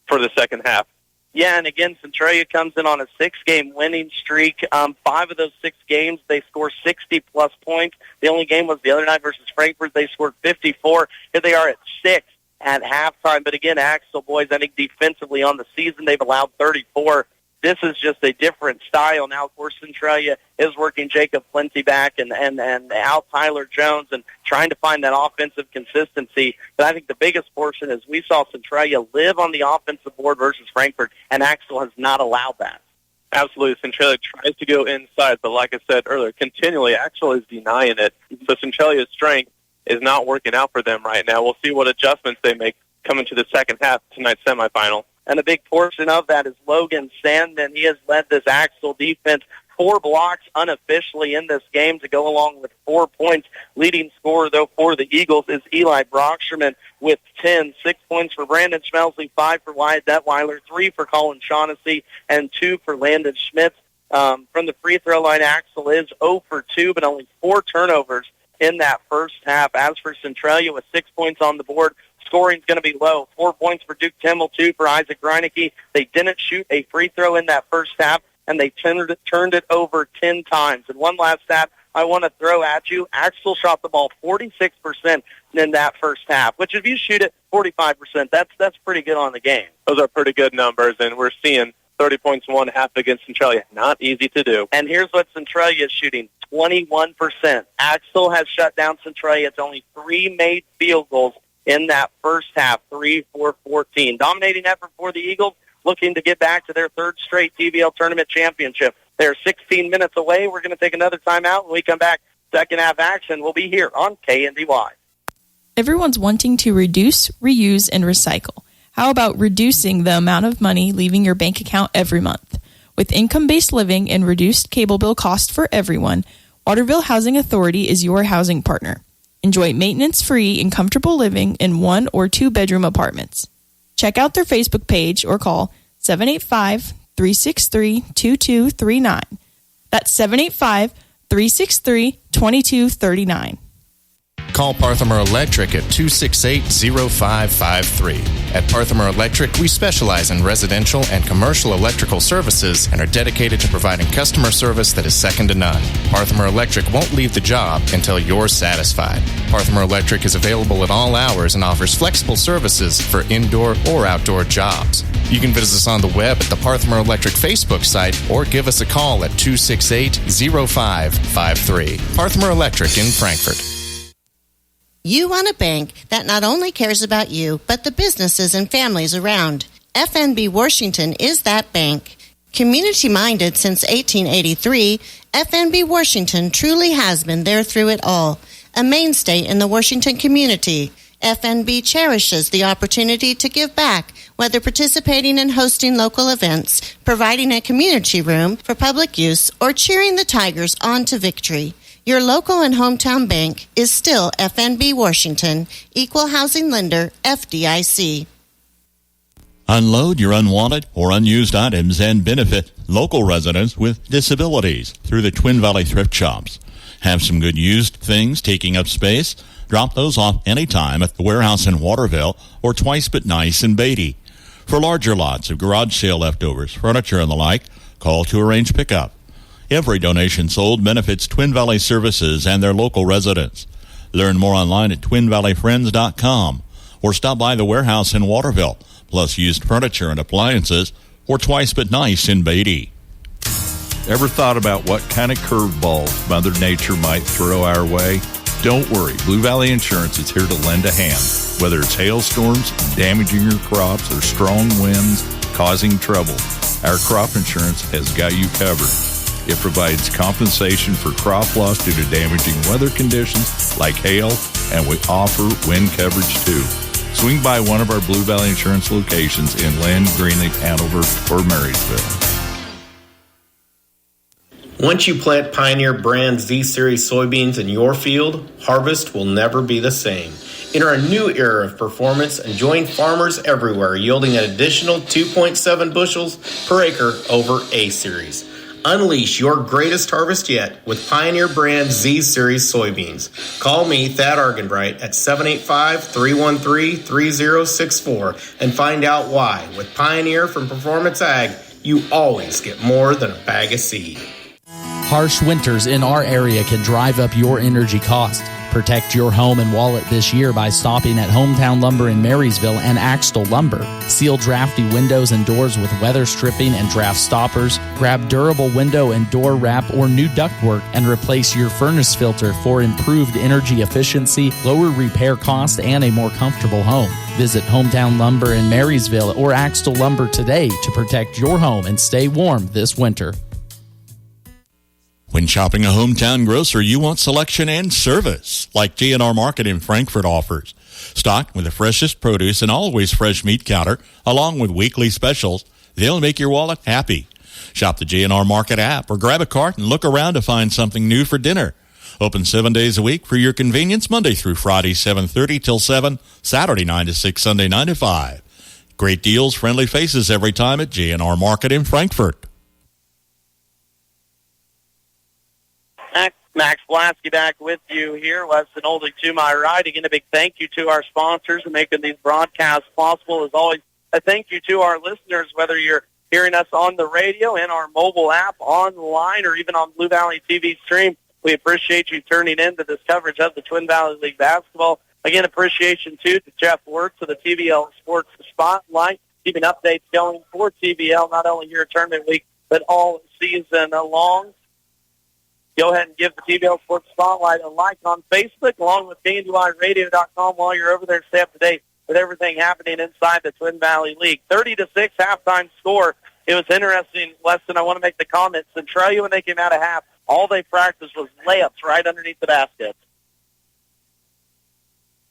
for the second half. Yeah, and again, Centralia comes in on a 6-game winning streak. 5 of those 6 games, they score 60-plus points. The only game was the other night versus Frankfort. They scored 54. Here they are at 6 at halftime. But again, Axtell boys, I think defensively on the season, they've allowed 34. This is just a different style. Now, of course, Centralia is working Jacob Plenty back and out Tyler Jones and trying to find that offensive consistency. But I think the biggest portion is we saw Centralia live on the offensive board versus Frankfort, and Axtell has not allowed that. Absolutely. Centralia tries to go inside, but like I said earlier, continually Axtell is denying it. So Centralia's strength is not working out for them right now. We'll see what adjustments they make coming to the second half of tonight's semifinal. And a big portion of that is Logan Sandman. He has led this Axtell defense 4 blocks unofficially in this game to go along with 4 points. Leading scorer, though, for the Eagles is Eli Broxman with 10. 6 points for Brandon Schmelsley, 5 for Wyatt Detweiler, 3 for Colin Shaughnessy, and 2 for Landon Schmitz. From the free throw line, Axtell is 0 for 2, but only 4 turnovers in that first half. As for Centralia, with 6 points on the board, scoring's going to be low. 4 points for Duke Timmel, 2 for Isaac Greinecke. They didn't shoot a free throw in that first half, and they turned it over 10 times. And one last stat I want to throw at you. Axtell shot the ball 46% in that first half, which if you shoot it 45%, that's pretty good on the game. Those are pretty good numbers, and we're seeing 30 points in one half against Centralia. Not easy to do. And here's what Centralia is shooting, 21%. Axtell has shut down Centralia. It's only 3 made field goals in that first half, 3 for 14. Dominating effort for the Eagles, looking to get back to their 3rd straight TVL tournament championship. They're 16 minutes away. We're going to take another timeout. When we come back, second half action will be here on KNDY. Everyone's wanting to reduce, reuse, and recycle. How about reducing the amount of money leaving your bank account every month? With income-based living and reduced cable bill cost for everyone, Waterville Housing Authority is your housing partner. Enjoy maintenance-free and comfortable living in 1 or 2 bedroom apartments. Check out their Facebook page or call 785-363-2239. That's 785-363-2239. Call Parthimer Electric at 268-0553. At Parthimer Electric, we specialize in residential and commercial electrical services and are dedicated to providing customer service that is second to none. Parthimer Electric won't leave the job until you're satisfied. Parthimer Electric is available at all hours and offers flexible services for indoor or outdoor jobs. You can visit us on the web at the Parthimer Electric Facebook site or give us a call at 268-0553. Parthimer Electric in Frankfort. You want a bank that not only cares about you, but the businesses and families around. FNB Washington is that bank. Community-minded since 1883, FNB Washington truly has been there through it all. A mainstay in the Washington community, FNB cherishes the opportunity to give back, whether participating in hosting local events, providing a community room for public use, or cheering the Tigers on to victory. Your local and hometown bank is still FNB Washington, Equal Housing Lender, FDIC. Unload your unwanted or unused items and benefit local residents with disabilities through the Twin Valley Thrift Shops. Have some good used things taking up space? Drop those off anytime at the warehouse in Waterville or Twice But Nice in Beatty. For larger lots of garage sale leftovers, furniture, and the like, call to arrange pickup. Every donation sold benefits Twin Valley Services and their local residents. Learn more online at twinvalleyfriends.com or stop by the warehouse in Waterville, plus used furniture and appliances, or Twice But Nice in Beatty. Ever thought about what kind of curveballs Mother Nature might throw our way? Don't worry, Blue Valley Insurance is here to lend a hand. Whether it's hailstorms damaging your crops or strong winds causing trouble, our crop insurance has got you covered. It provides compensation for crop loss due to damaging weather conditions like hail, and we offer wind coverage too. Swing by one of our Blue Valley Insurance locations in Lynn, Greenleaf, Hanover, or Marysville. Once you plant Pioneer brand Z-Series soybeans in your field, harvest will never be the same. Enter a new era of performance and join farmers everywhere yielding an additional 2.7 bushels per acre over A-Series. Unleash your greatest harvest yet with Pioneer brand Z-Series soybeans. Call me, Thad Argenbright, at 785-313-3064 and find out why. With Pioneer from Performance Ag, you always get more than a bag of seed. Harsh winters in our area can drive up your energy cost. Protect your home and wallet this year by stopping at Hometown Lumber in Marysville and Axtell Lumber. Seal drafty windows and doors with weather stripping and draft stoppers. Grab durable window and door wrap or new ductwork and replace your furnace filter for improved energy efficiency, lower repair cost, and a more comfortable home. Visit Hometown Lumber in Marysville or Axtell Lumber today to protect your home and stay warm this winter. When shopping a hometown grocer, you want selection and service, like G&R Market in Frankfort offers. Stocked with the freshest produce and always fresh meat counter, along with weekly specials, they'll make your wallet happy. Shop the G&R Market app or grab a cart and look around to find something new for dinner. Open 7 days a week for your convenience, Monday through Friday, 7:30 till 7, Saturday 9 to 6, Sunday 9 to 5. Great deals, friendly faces every time at G&R Market in Frankfort. Max Blasky back with you here. Weston Olding to my right. Again, a big thank you to our sponsors for making these broadcasts possible. As always, a thank you to our listeners, whether you're hearing us on the radio, in our mobile app, online, or even on Blue Valley TV stream. We appreciate you turning in to this coverage of the Twin Valley League basketball. Again, appreciation, too, to Jeff Wirtz of the TVL Sports Spotlight, keeping updates going for TVL, not only here at Tournament Week, but all season long. Go ahead and give the TVL Sports Spotlight a like on Facebook, along with KNDYRadio.com while you're over there. Stay up to date with everything happening inside the Twin Valley League. 30-6 halftime score. It was interesting, Weston. I want to make the comment. Centralia, when they came out of half, all they practiced was layups right underneath the basket.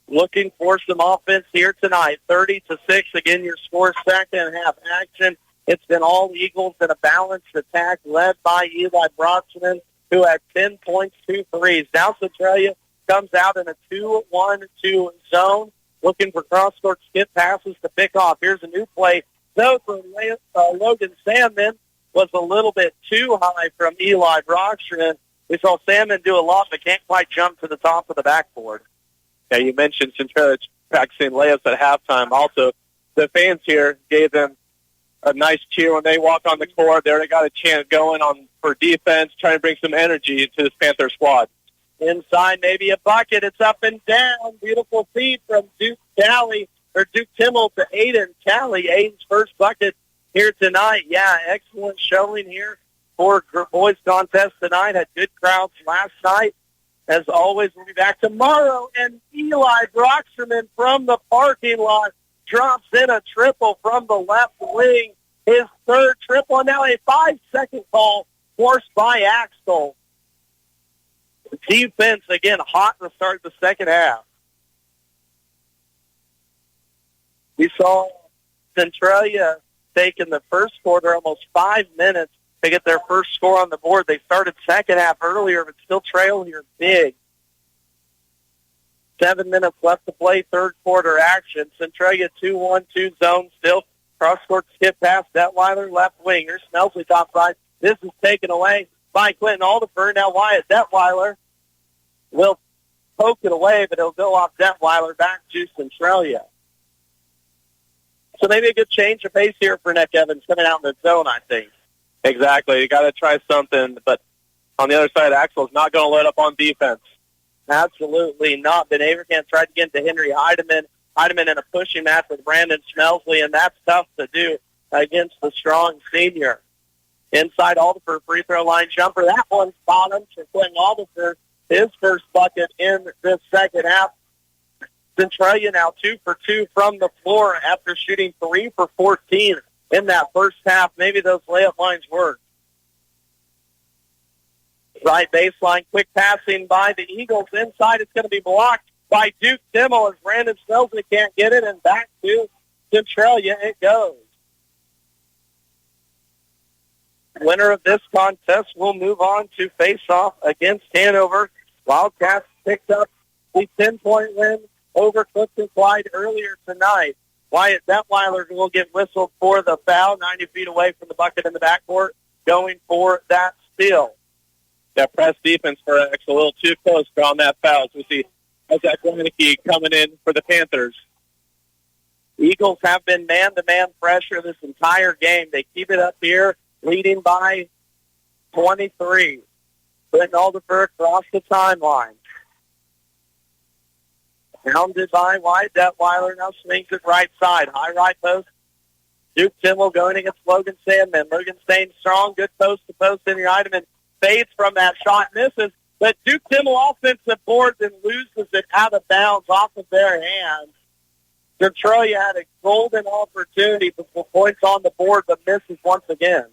Looking for some offense here tonight. 30-6. Again, your score second half action. It's been all Eagles in a balanced attack led by Eli Broxman, who had 10 points, 2 threes. Now Centralia comes out in a 2-1-2 zone, looking for cross-court skip passes to pick off. Here's a new play. Though for Logan Sandman was a little bit too high from Eli Broxman. We saw Sandman do a lot, but can't quite jump to the top of the backboard. Yeah, you mentioned Centralia practicing layups at halftime. Also, the fans here gave them a nice cheer when they walk on the court. They already got a chant going on for defense, trying to bring some energy to this Panther squad. Inside, maybe a bucket. It's up and down. Beautiful feed from Duke Timmel to Aiden Talley. Aiden's first bucket here tonight. Yeah, excellent showing here for boys contest tonight. Had good crowds last night. As always, we'll be back tomorrow. And Eli Broxman from the parking lot drops in a triple from the left wing. His third triple, and now a 5-second call forced by Axtell. Defense, again, hot to start the second half. We saw Centralia take in the first quarter almost 5 minutes to get their first score on the board. They started second half earlier, but still trail here big. 7 minutes left to play, third quarter action. Centralia 2-1-2 zone still. Cross-court skip pass, Detweiler left wing. Here's Smelsley top side. This is taken away by Quentin Alderfer. Now Wyatt Detweiler will poke it away, but it'll go off Detweiler back to Centralia. So maybe a good change of pace here for Nick Evans coming out in the zone, I think. Exactly. You got to try something, but on the other side, Axtell's not going to let up on defense. Absolutely not. Ben Avercamp tried to get into Henry Heidemann. Heidemann in a pushing match with Brandon Smelsley, and that's tough to do against the strong senior. Inside Alderfer, free throw line jumper. That one's bottom for Quentin Alderfer. His first bucket in this second half. Centralia now 2 for 2 from the floor after shooting 3 for 14 in that first half. Maybe those layup lines work. Right baseline, quick passing by the Eagles. Inside, it's going to be blocked by Duke Timmel as Brandon Smelsley can't get it, and back to Centralia it goes. Winner of this contest will move on to face-off against Hanover. Wildcats picked up the 10-point win over Clifton Clyde earlier tonight. Wyatt Detweiler will get whistled for the foul, 90 feet away from the bucket in the backcourt, going for that steal. That press defense for X a little too close on that foul. As we see Isaac Winicky coming in for the Panthers. Eagles have been man-to-man pressure this entire game. They keep it up here, leading by 23. Putting Alderfer across the timeline. Hounded by Wyatt Detweiler. Now swings it right side. High right post. Duke Timmel going against Logan Sandman. Logan staying strong. Good post-to-post. Henry Heidemann fades from that shot. Misses. But Duke Timmel offensive boards and loses it out of bounds off of their hands. Centralia had a golden opportunity before points on the board, but misses once again.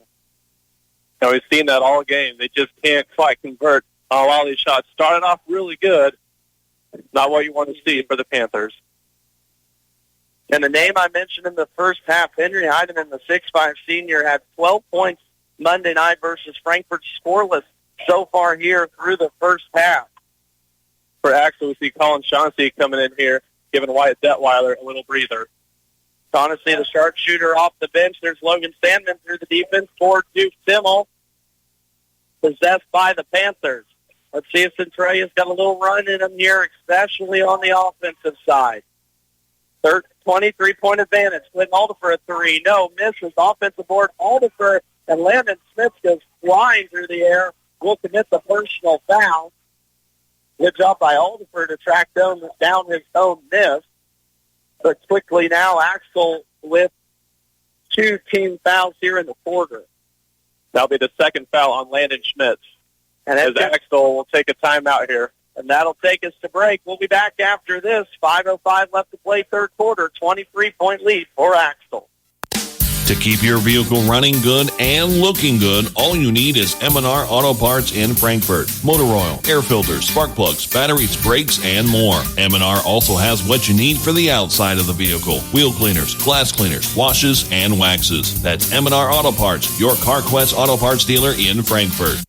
Now, we've seen that all game. They just can't quite convert on a lot of these shots. Started off really good. Not what you want to see for the Panthers. And the name I mentioned in the first half, Henry Heidemann, the 6'5 senior, had 12 points Monday night versus Frankfurt, scoreless so far here through the first half. For Axel, we see Colin Shaughnessy coming in here, giving Wyatt Detweiler a little breather. Shaughnessy, the sharpshooter, off the bench. There's Logan Sandman through the defense for Duke Timmel. Possessed by the Panthers. Let's see if Centralia's got a little run in them here, especially on the offensive side. 23-point advantage. Clinton Alder for a three. No, misses. Offensive board. Alder and Landon Smith goes flying through the air. Will commit the personal foul. Good job by Alder to track down his own miss. But quickly now, Axtell with 2 team fouls here in the quarter. That'll be the second foul on Landon Schmitz. And as Axtell will take a timeout here. And that'll take us to break. We'll be back after this. 5:05 left to play third quarter. 23-point lead for Axtell. To keep your vehicle running good and looking good, all you need is M&R Auto Parts in Frankfort. Motor oil, air filters, spark plugs, batteries, brakes, and more. M&R also has what you need for the outside of the vehicle. Wheel cleaners, glass cleaners, washes, and waxes. That's M&R Auto Parts, your CarQuest Auto Parts dealer in Frankfort.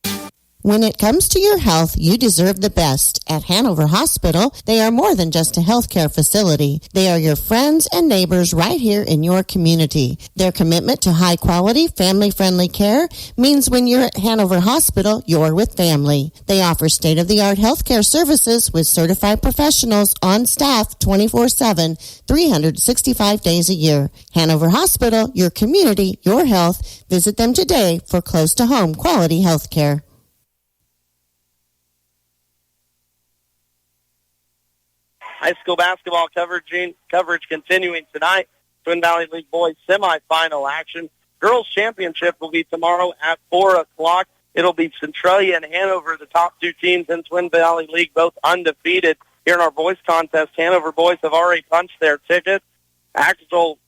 When it comes to your health, you deserve the best. At Hanover Hospital, they are more than just a healthcare facility. They are your friends and neighbors right here in your community. Their commitment to high-quality, family-friendly care means when you're at Hanover Hospital, you're with family. They offer state-of-the-art healthcare services with certified professionals on staff 24/7, 365 days a year. Hanover Hospital, your community, your health. Visit them today for close-to-home quality healthcare. High school basketball coverage continuing tonight. Twin Valley League boys semifinal action. Girls championship will be tomorrow at 4 o'clock. It'll be Centralia and Hanover, the top 2 teams in Twin Valley League, both undefeated. Here in our boys contest, Hanover boys have already punched their ticket. Axtell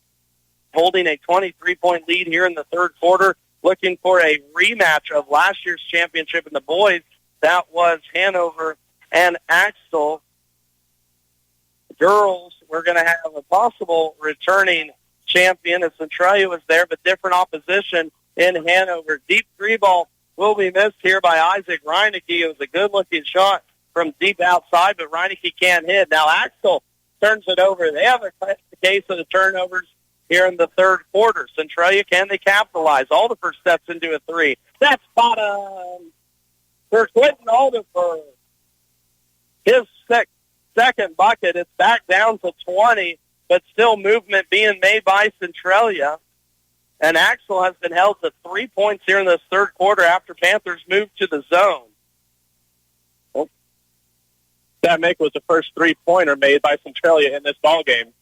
holding a 23-point lead here in the third quarter, looking for a rematch of last year's championship in the boys. That was Hanover and Axtell. Girls, we're going to have a possible returning champion as Centralia was there, but different opposition in Hanover. Deep three ball will be missed here by Isaac Reinecke. It was a good-looking shot from deep outside, but Reinecke can't hit. Now Axtell turns it over. They have a case of the turnovers here in the third quarter. Centralia, can they capitalize? Alder steps into a three. That's bottom for Quentin Alder. His second bucket. It's back down to 20, but still movement being made by Centralia. And Axtell has been held to 3 points here in this third quarter after Panthers moved to the zone. That make was the first three-pointer made by Centralia in this ballgame.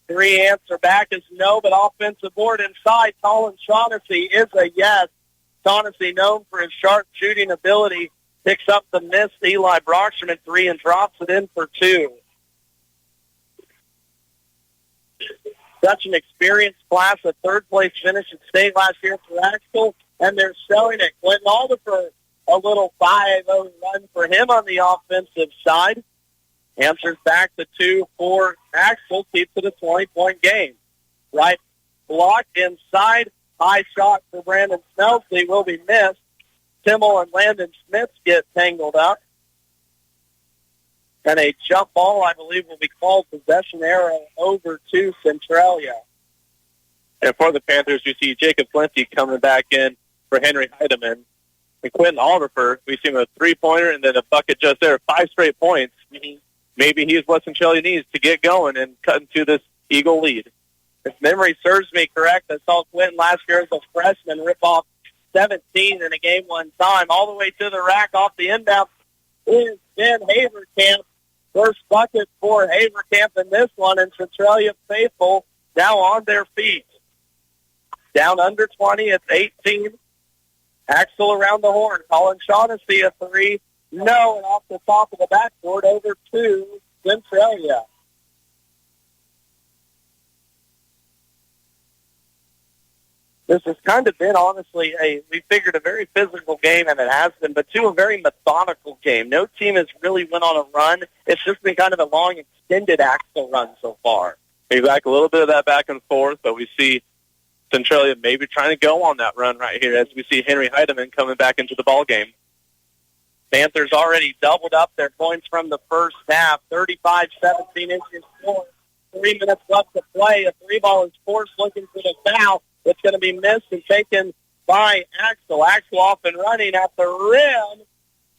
3 answer back is no, but offensive board inside. Colin Shaughnessy is a yes. Shaughnessy, known for his sharp shooting ability, picks up the miss. Eli Brockstrom at 3 and drops it in for 2. Such an experienced class, a third-place finish at state last year for Axtell, and they're showing it. Clinton Alder for a little 5-0 run for him on the offensive side. Answers back to 2 for Axtell, keeps it a 20-point game. Right block inside, high shot for Brandon Smelsley will be missed. Timmel and Landon Smith get tangled up. And a jump ball, I believe, will be called possession arrow over to Centralia. And for the Panthers, we see Jacob Flinty coming back in for Henry Heidemann. And Quentin Alderfer, we see him a three-pointer and then a bucket just there. 5 straight points. Maybe he's what Centralia needs to get going and cut into this Eagle lead. If memory serves me correct, I saw Quentin last year as a freshman rip off 17 in a game one time. All the way to the rack off the inbound is Ben Haverkamp. First bucket for Haverkamp in this one, and Centralia faithful now on their feet. Down under 20, it's 18. Axtell around the horn. Colin Shaughnessy a 3. No, and off the top of the backboard over to Centralia. This has kind of been, honestly, we figured a very physical game, and it has been, but a very methodical game. No team has really went on a run. It's just been kind of a long, extended Axtell run so far. Maybe like a little bit of that back and forth, but we see Centralia maybe trying to go on that run right here as we see Henry Heidemann coming back into the ball game. Panthers already doubled up their points from the first half, 35-17 inches score. 3 minutes left to play. A 3-ball is forced, looking for the foul. It's going to be missed and taken by Axtell. Axtell off and running at the rim.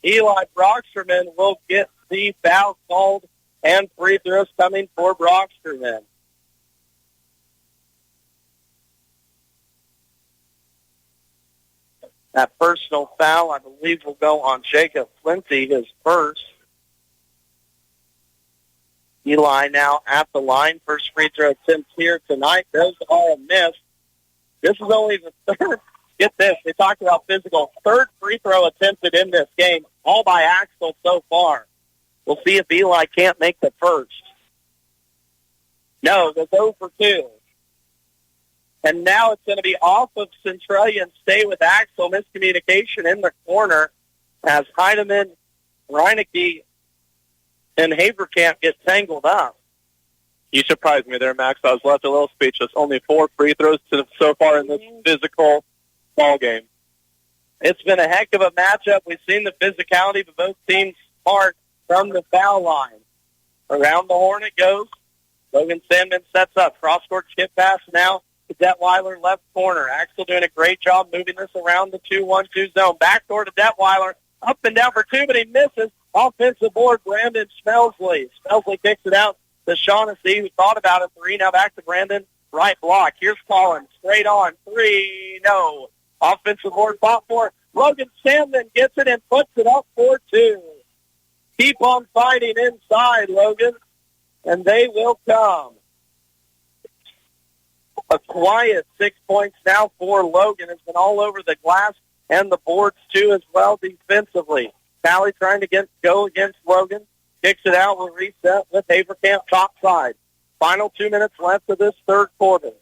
Eli Brocksterman will get the foul called, and free throws coming for Brocksterman. That personal foul, I believe, will go on Jacob Flinty, his first. Eli now at the line. First free throw attempt here tonight. Those are a miss. This is only the third. Get this. They talked about physical. Third free throw attempted in this game, all by Axtell so far. We'll see if Eli can't make the first. No, they're 0 for 2. And now it's going to be off of Centralia and stay with Axtell. Miscommunication in the corner as Heidemann, Reinecke, and Haverkamp get tangled up. You surprised me there, Max. I was left a little speechless. Only 4 free throws so far in this physical ball game. It's been a heck of a matchup. We've seen the physicality of both teams part from the foul line. Around the horn it goes. Logan Sandman sets up. Cross-court skip pass now to Detweiler, left corner. Axtell doing a great job moving this around the 2-1-2 zone. Backdoor to Detweiler. Up and down for 2, but he misses. Offensive board, Brandon Smelsley. Smelsley kicks it out to Shaughnessy, who thought about a 3. Now back to Brandon. Right block. Here's Collins. Straight on. 3. No. Offensive board fought for. Logan Sandman gets it and puts it up for 2. Keep on fighting inside, Logan, and they will come. A quiet 6 points now for Logan. Has been all over the glass and the boards, too, as well defensively. Talley trying to go against Logan. Kicks it out. Will reset with Haverkamp top side. Final 2 minutes left of this third quarter.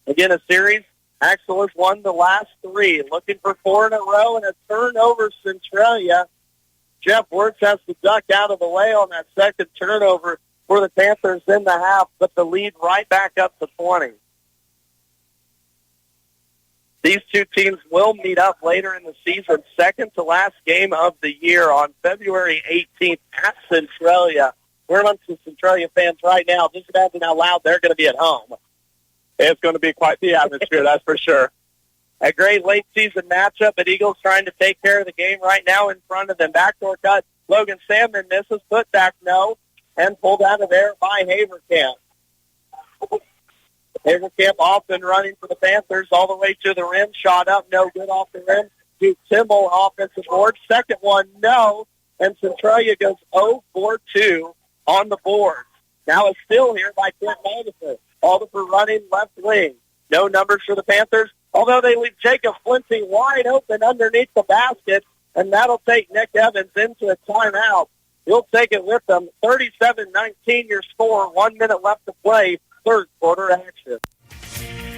Again, a series. Axtell has won the last 3. Looking for 4 in a row and a turnover Centralia. Jeff Wirtz has to duck out of the way on that second turnover for the Panthers in the half, but the lead right back up to 20. These two teams will meet up later in the season, second to last game of the year on February 18th at Centralia. We're amongst the Centralia fans right now. Just imagine how loud they're going to be at home. It's going to be quite the atmosphere, that's for sure. A great late-season matchup, but Eagles trying to take care of the game right now in front of them. Backdoor cut. Logan Sandman misses. Put back, no. And pulled out of there by Haverkamp. Haverkamp off and running for the Panthers all the way to the rim. Shot up, no good off the rim. To Timbal, offensive board. Second one, no. And Centralia goes 0 for 2 on the board. Now it's still here by Clint Alderfer. Alderfer running left wing. No numbers for the Panthers, although they leave Jacob Flinty wide open underneath the basket, and that'll take Nick Evans into a timeout. He'll take it with them. 37-19 your score. 1 minute left to play. Third quarter action.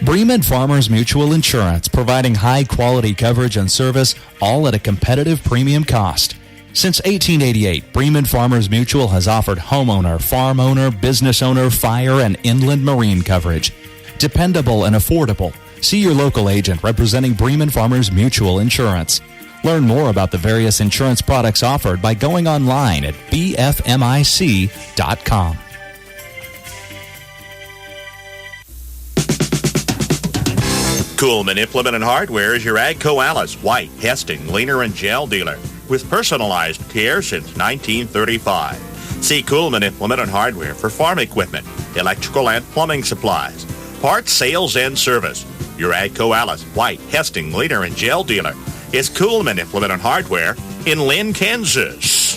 Bremen Farmers Mutual Insurance, providing high-quality coverage and service, all at a competitive premium cost. Since 1888, Bremen Farmers Mutual has offered homeowner, farm owner, business owner, fire, and inland marine coverage. Dependable and affordable. See your local agent representing Bremen Farmers Mutual Insurance. Learn more about the various insurance products offered by going online at bfmic.com. Coolman Implement and Hardware is your AGCO Alice, White, Hesting, Leaner, and Gel dealer with personalized care since 1935. See Coolman Implement and Hardware for farm equipment, electrical and plumbing supplies, parts, sales, and service. Your AGCO Alice, White, Hesting, Leaner, and Gel dealer is Coolman Implement and Hardware in Lynn, Kansas.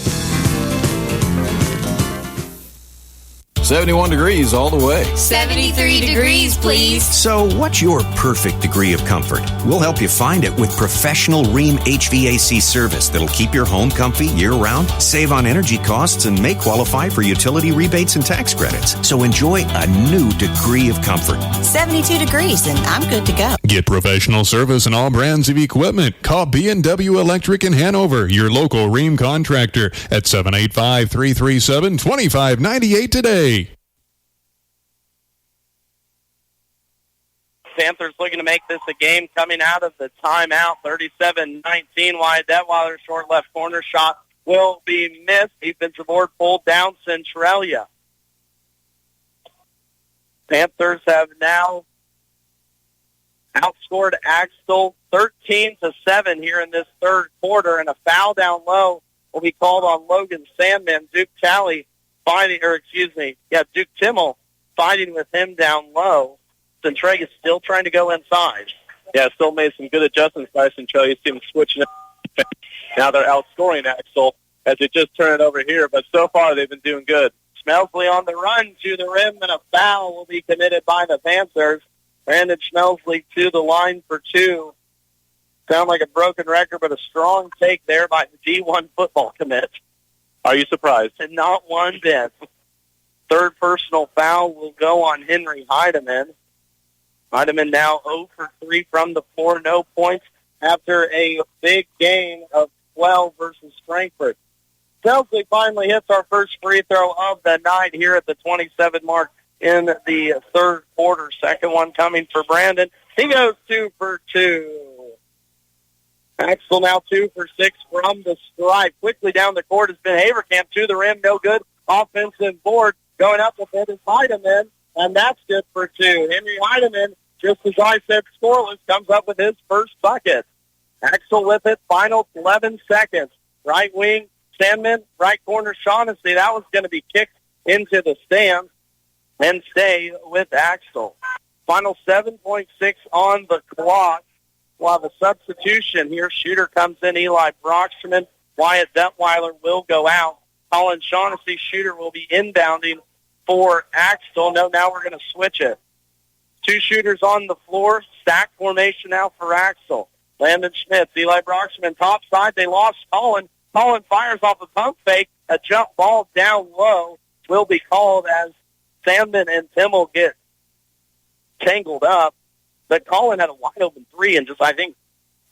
71 degrees all the way. 73 degrees, please. So what's your perfect degree of comfort? We'll help you find it with professional Rheem HVAC service that'll keep your home comfy year-round, save on energy costs, and may qualify for utility rebates and tax credits. So enjoy a new degree of comfort. 72 degrees, and I'm good to go. Get professional service in all brands of equipment. Call B&W Electric in Hanover, your local Rheem contractor, at 785-337-2598 today. Panthers looking to make this a game coming out of the timeout. 37-19 wide. Detweiler short left corner shot will be missed. Defensive board pulled down Centralia. Panthers have now outscored Axtell 13-7 here in this third quarter, and a foul down low will be called on Logan Sandman. Duke Timmel fighting with him down low. Centralia still trying to go inside. Yeah, still made some good adjustments by Centralia. You see them switching up. Now they're outscoring Axtell as they just turn it over here, but so far they've been doing good. Schmelsley on the run to the rim, and a foul will be committed by the Panthers. Brandon Schmelsley to the line for two. Sound like a broken record, but a strong take there by the D1 football commit. Are you surprised? And not one bit. Third personal foul will go on Henry Heidemann. Heidemann now 0 for 3 from the floor, no points after a big game of 12 versus Frankfurt. Selsley finally hits our first free throw of the night here at the 27 mark in the third quarter. Second one coming for Brandon. He goes 2 for 2. Axtell now 2 for 6 from the stripe. Quickly down the court has been Haverkamp to the rim. No good. Offensive board going up with it is Heidemann, and that's good for 2. Henry Heidemann, just as I said, scoreless, comes up with his first bucket. Axtell with it. Final 11 seconds. Right wing, Sandman. Right corner, Shaughnessy. That was going to be kicked into the stands and stay with Axtell. Final 7.6 on the clock. We'll have a substitution here. Shooter comes in, Eli Broxterman. Wyatt Detweiler will go out. Colin Shaughnessy, shooter, will be inbounding for Axtell. No, now we're going to switch it. Two shooters on the floor. Stack formation now for Axtell. Landon Schmitz, Eli Broxterman, top side. They lost Colin. Colin fires off a pump fake. A jump ball down low will be called as Sandman and Timmel get tangled up. But Colin had a wide-open three and just, I think,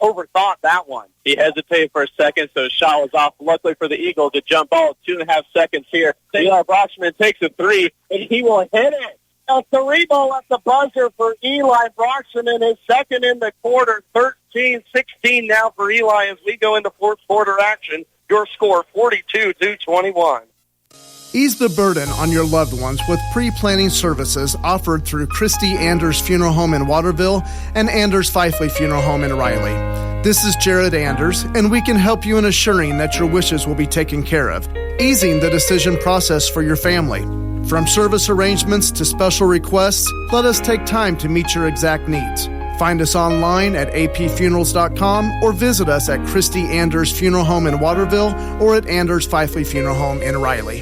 overthought that one. He hesitated for a second, so the shot was off. Luckily for the Eagles, a jump ball, 2.5 seconds here. Eli Broxterman takes a three, and he will hit it. A three ball at the buzzer for Eli Broxterman, his second in the quarter. 13-16 now for Eli as we go into fourth quarter action. Your score, 42-21. Ease the burden on your loved ones with pre-planning services offered through Christy Anders Funeral Home in Waterville and Anders Fifely Funeral Home in Riley. This is Jared Anders, and we can help you in assuring that your wishes will be taken care of, easing the decision process for your family. From service arrangements to special requests, let us take time to meet your exact needs. Find us online at apfunerals.com or visit us at Christy Anders Funeral Home in Waterville or at Anders Fifely Funeral Home in Riley.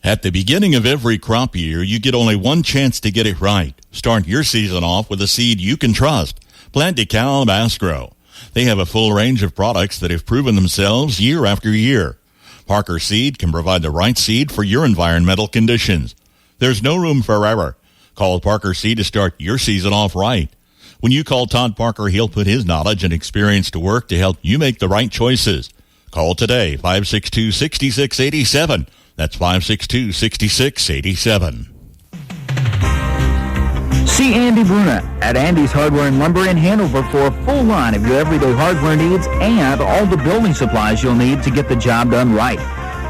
At the beginning of every crop year, you get only one chance to get it right. Start your season off with a seed you can trust. Plant DeKalb Asgrow. They have a full range of products that have proven themselves year after year. Parker Seed can provide the right seed for your environmental conditions. There's no room for error. Call Parker Seed to start your season off right. When you call Todd Parker, he'll put his knowledge and experience to work to help you make the right choices. Call today, 562-6687. That's 562-6687. See Andy Bruna at Andy's Hardware and Lumber in Hanover for a full line of your everyday hardware needs and all the building supplies you'll need to get the job done right.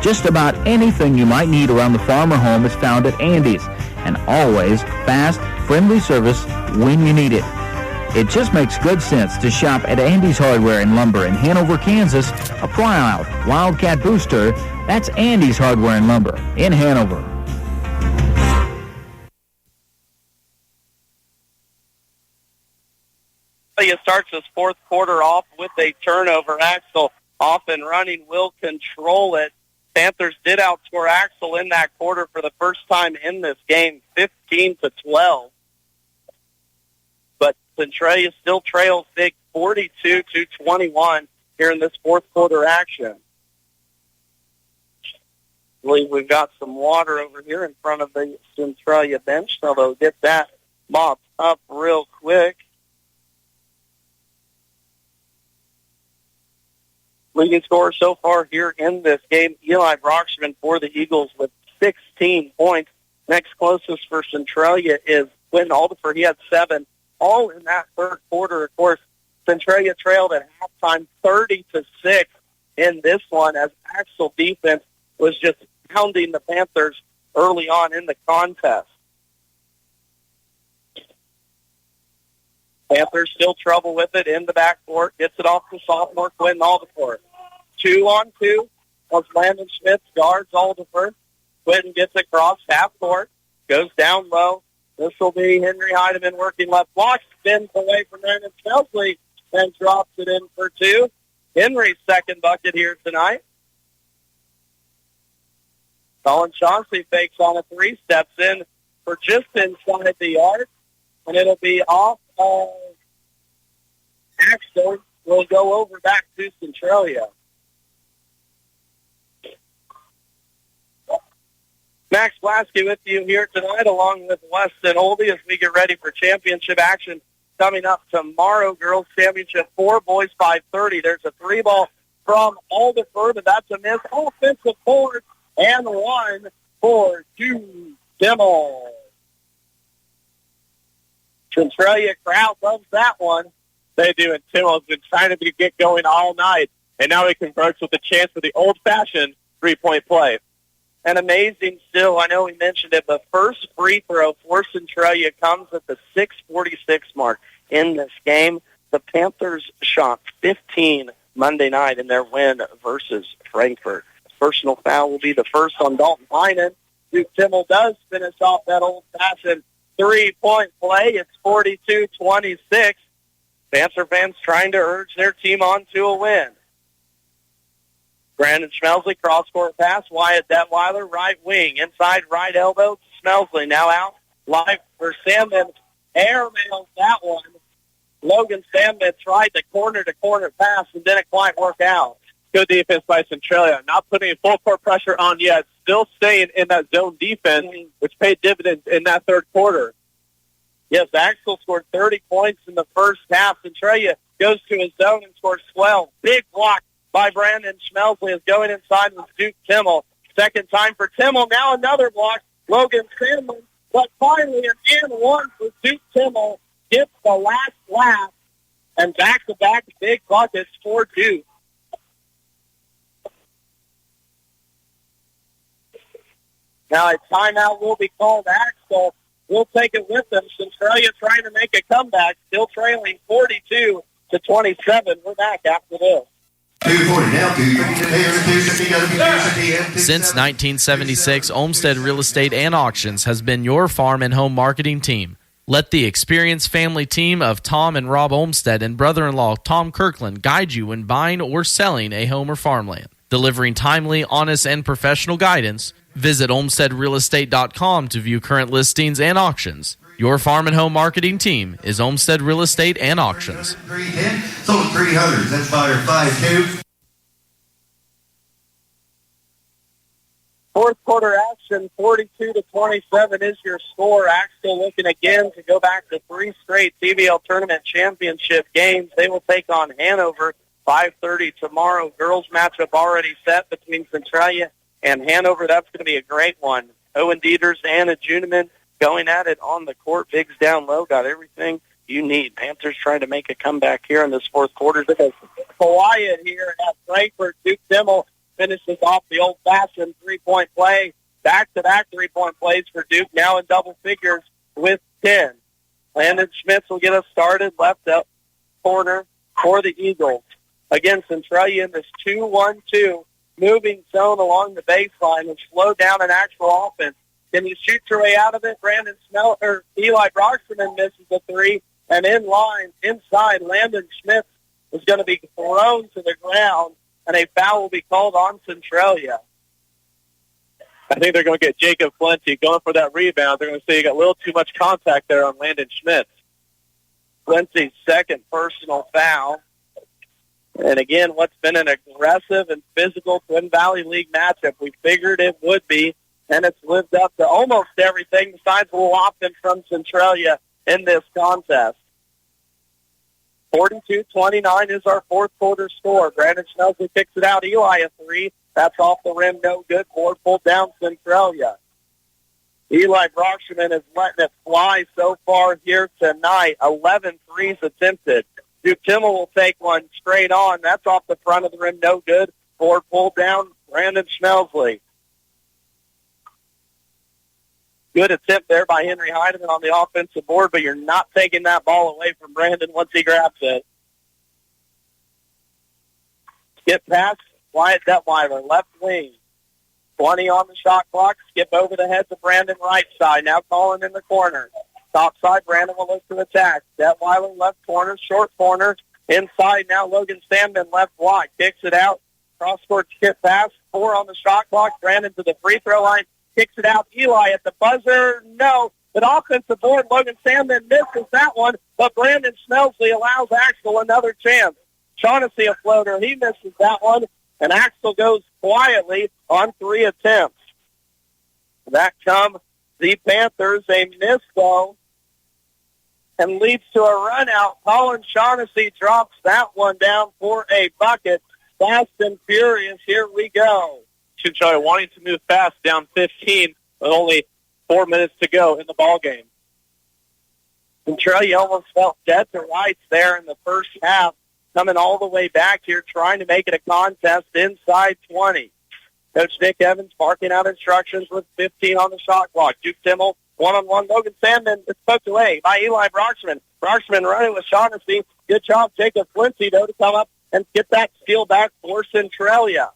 Just about anything you might need around the farm or home is found at Andy's, and always fast, friendly service when you need it. It just makes good sense to shop at Andy's Hardware and Lumber in Hanover, Kansas, a proud Wildcat booster. That's Andy's Hardware and Lumber in Hanover. It starts this fourth quarter off with a turnover. Axtell off and running, will control it. Panthers did outscore Axtell in that quarter for the first time in this game, 15-12. But Centralia still trails big 42-21 here in this fourth quarter action. I believe we've got some water over here in front of the Centralia bench, so they'll get that mopped up real quick. Leading scorer so far here in this game, Eli Broxterman for the Eagles with 16 points. Next closest for Centralia is Quentin Alderfer. He had 7. All in that third quarter. Of course, Centralia trailed at halftime 30-6 in this one as Axtell defense was just pounding the Panthers early on in the contest. Panthers still trouble with it in the backcourt. Gets it off to sophomore Quinn Alderfer. 2-on-2 as Landon Schmitz guards Alderfer. Quinn gets across half court. Goes down low. This will be Henry Heidemann working left block. Spins away from Brandon Smelsley and drops it in for two. Henry's second bucket here tonight. Colin Chauncey fakes on a three, steps in for just inside the arc, and it'll be off of Axtell. Will go over back to Centralia. Max Blasky with you here tonight, along with Weston Oldie, as we get ready for championship action coming up tomorrow. Girls Championship 4, boys 5:30. There's a three ball from Alderfer, but that's a miss. Offensive board and one for Jude Dimmel. Centralia crowd loves that one. They do, and Timmel's been trying to get going all night, and now he converts with a chance for the old-fashioned three-point play. And amazing still, I know we mentioned it, but first free throw for Centralia comes at the 6:46 mark in this game. The Panthers shot 15 Monday night in their win versus Frankfurt. Personal foul will be the first on Dalton Heinen. Duke Timmel does finish off that old-fashioned three-point play. It's 42-26. Panther fans trying to urge their team on to a win. Brandon Schmelsley, cross-court pass. Wyatt Detweiler, right wing. Inside right elbow, Schmelsley. Now out. Live for Sandman. Airmails that one. Logan Sandman tried the corner-to-corner pass and didn't quite work out. Good defense by Centralia. Not putting full court pressure on yet. Still staying in that zone defense, which paid dividends in that third quarter. Yes, Axtell scored 30 points in the first half. Centralia goes to his zone and scores 12. Big block by Brandon Schmelsley is going inside with Duke Timmel. Second time for Timmel. Now another block. Logan Sandman. But finally an and one for Duke Timmel. Gets the last laugh. And back-to-back big buckets for Duke. Now a timeout will be called. Axtell will take it with them. Centralia trying to make a comeback. Still trailing 42-27. We're back after this. Since 1976, Olmsted Real Estate and Auctions has been your farm and home marketing team. Let the experienced family team of Tom and Rob Olmsted and brother-in-law Tom Kirkland guide you when buying or selling a home or farmland. Delivering timely, honest, and professional guidance, visit olmstedrealestate.com to view current listings and auctions. Your farm and home marketing team is Olmsted Real Estate and Auctions. 310, sold 300. That's buyer 5-2. Fourth quarter action, 42-27 is your score. Axtell looking again to go back to three straight TVL Tournament Championship games. They will take on Hanover 5:30 tomorrow. Girls matchup already set between Centralia and Hanover. That's going to be a great one. Owen Dieters and Anna Juneman going at it on the court. Biggs down low, got everything you need. Panthers trying to make a comeback here in this fourth quarter. Wyatt here at Frankfurt. Duke Dimmel finishes off the old-fashioned three-point play. Back-to-back three-point plays for Duke, now in double figures with 10. Landon Schmitz will get us started. Left up corner for the Eagles. Again, Centralia in this 2-1-2 moving zone along the baseline and slow down an actual offense. Can you shoot your way out of it? Eli Broxterman misses a three, and in line, inside, Landon Schmitz is going to be thrown to the ground, and a foul will be called on Centralia. I think they're going to get Jacob Flinty going for that rebound. They're going to say you got a little too much contact there on Landon Schmitz. Flinty's second personal foul. And again, what's been an aggressive and physical Twin Valley League matchup, we figured it would be, and it's lived up to almost everything besides a little offense from Centralia in this contest. 42-29 is our fourth quarter score. Brandon Schmelsley kicks it out. Eli a three. That's off the rim. No good. Board pulled down Centralia. Eli Broxterman is letting it fly so far here tonight. 11 threes attempted. Duke Timmel will take one straight on. That's off the front of the rim. No good. Board pulled down. Brandon Schmelsley. Good attempt there by Henry Heidemann on the offensive board, but you're not taking that ball away from Brandon once he grabs it. Skip pass, Wyatt Detweiler, left wing. 20 on the shot clock. Skip over the head to Brandon right side. Now calling in the corner. Top side, Brandon will look to attack. Detweiler left corner, short corner. Inside now, Logan Sandman left block. Kicks it out. Cross-court skip pass. 4 on the shot clock. Brandon to the free throw line. Kicks it out. Eli at the buzzer. No. But offensive board, Logan Sandman misses that one. But Brandon Smelsley allows Axtell another chance. Shaughnessy a floater. He misses that one. And Axtell goes quietly on 3 attempts. That comes the Panthers. A miss, though, and leads to a run out. Colin Shaughnessy drops that one down for a bucket. Fast and furious. Here we go. Centralia wanting to move fast, down 15 with only 4 minutes to go in the ball game. Centralia almost felt dead to rights there in the first half, coming all the way back here, trying to make it a contest inside 20. Coach Nick Evans barking out instructions with 15 on the shot clock. Duke Timmel, one-on-one. Logan Sandman is poked away by Eli Broxman. Broxman running with Shaughnessy. Good job, Jacob Quincy, though, to come up and get that steal back for Centralia.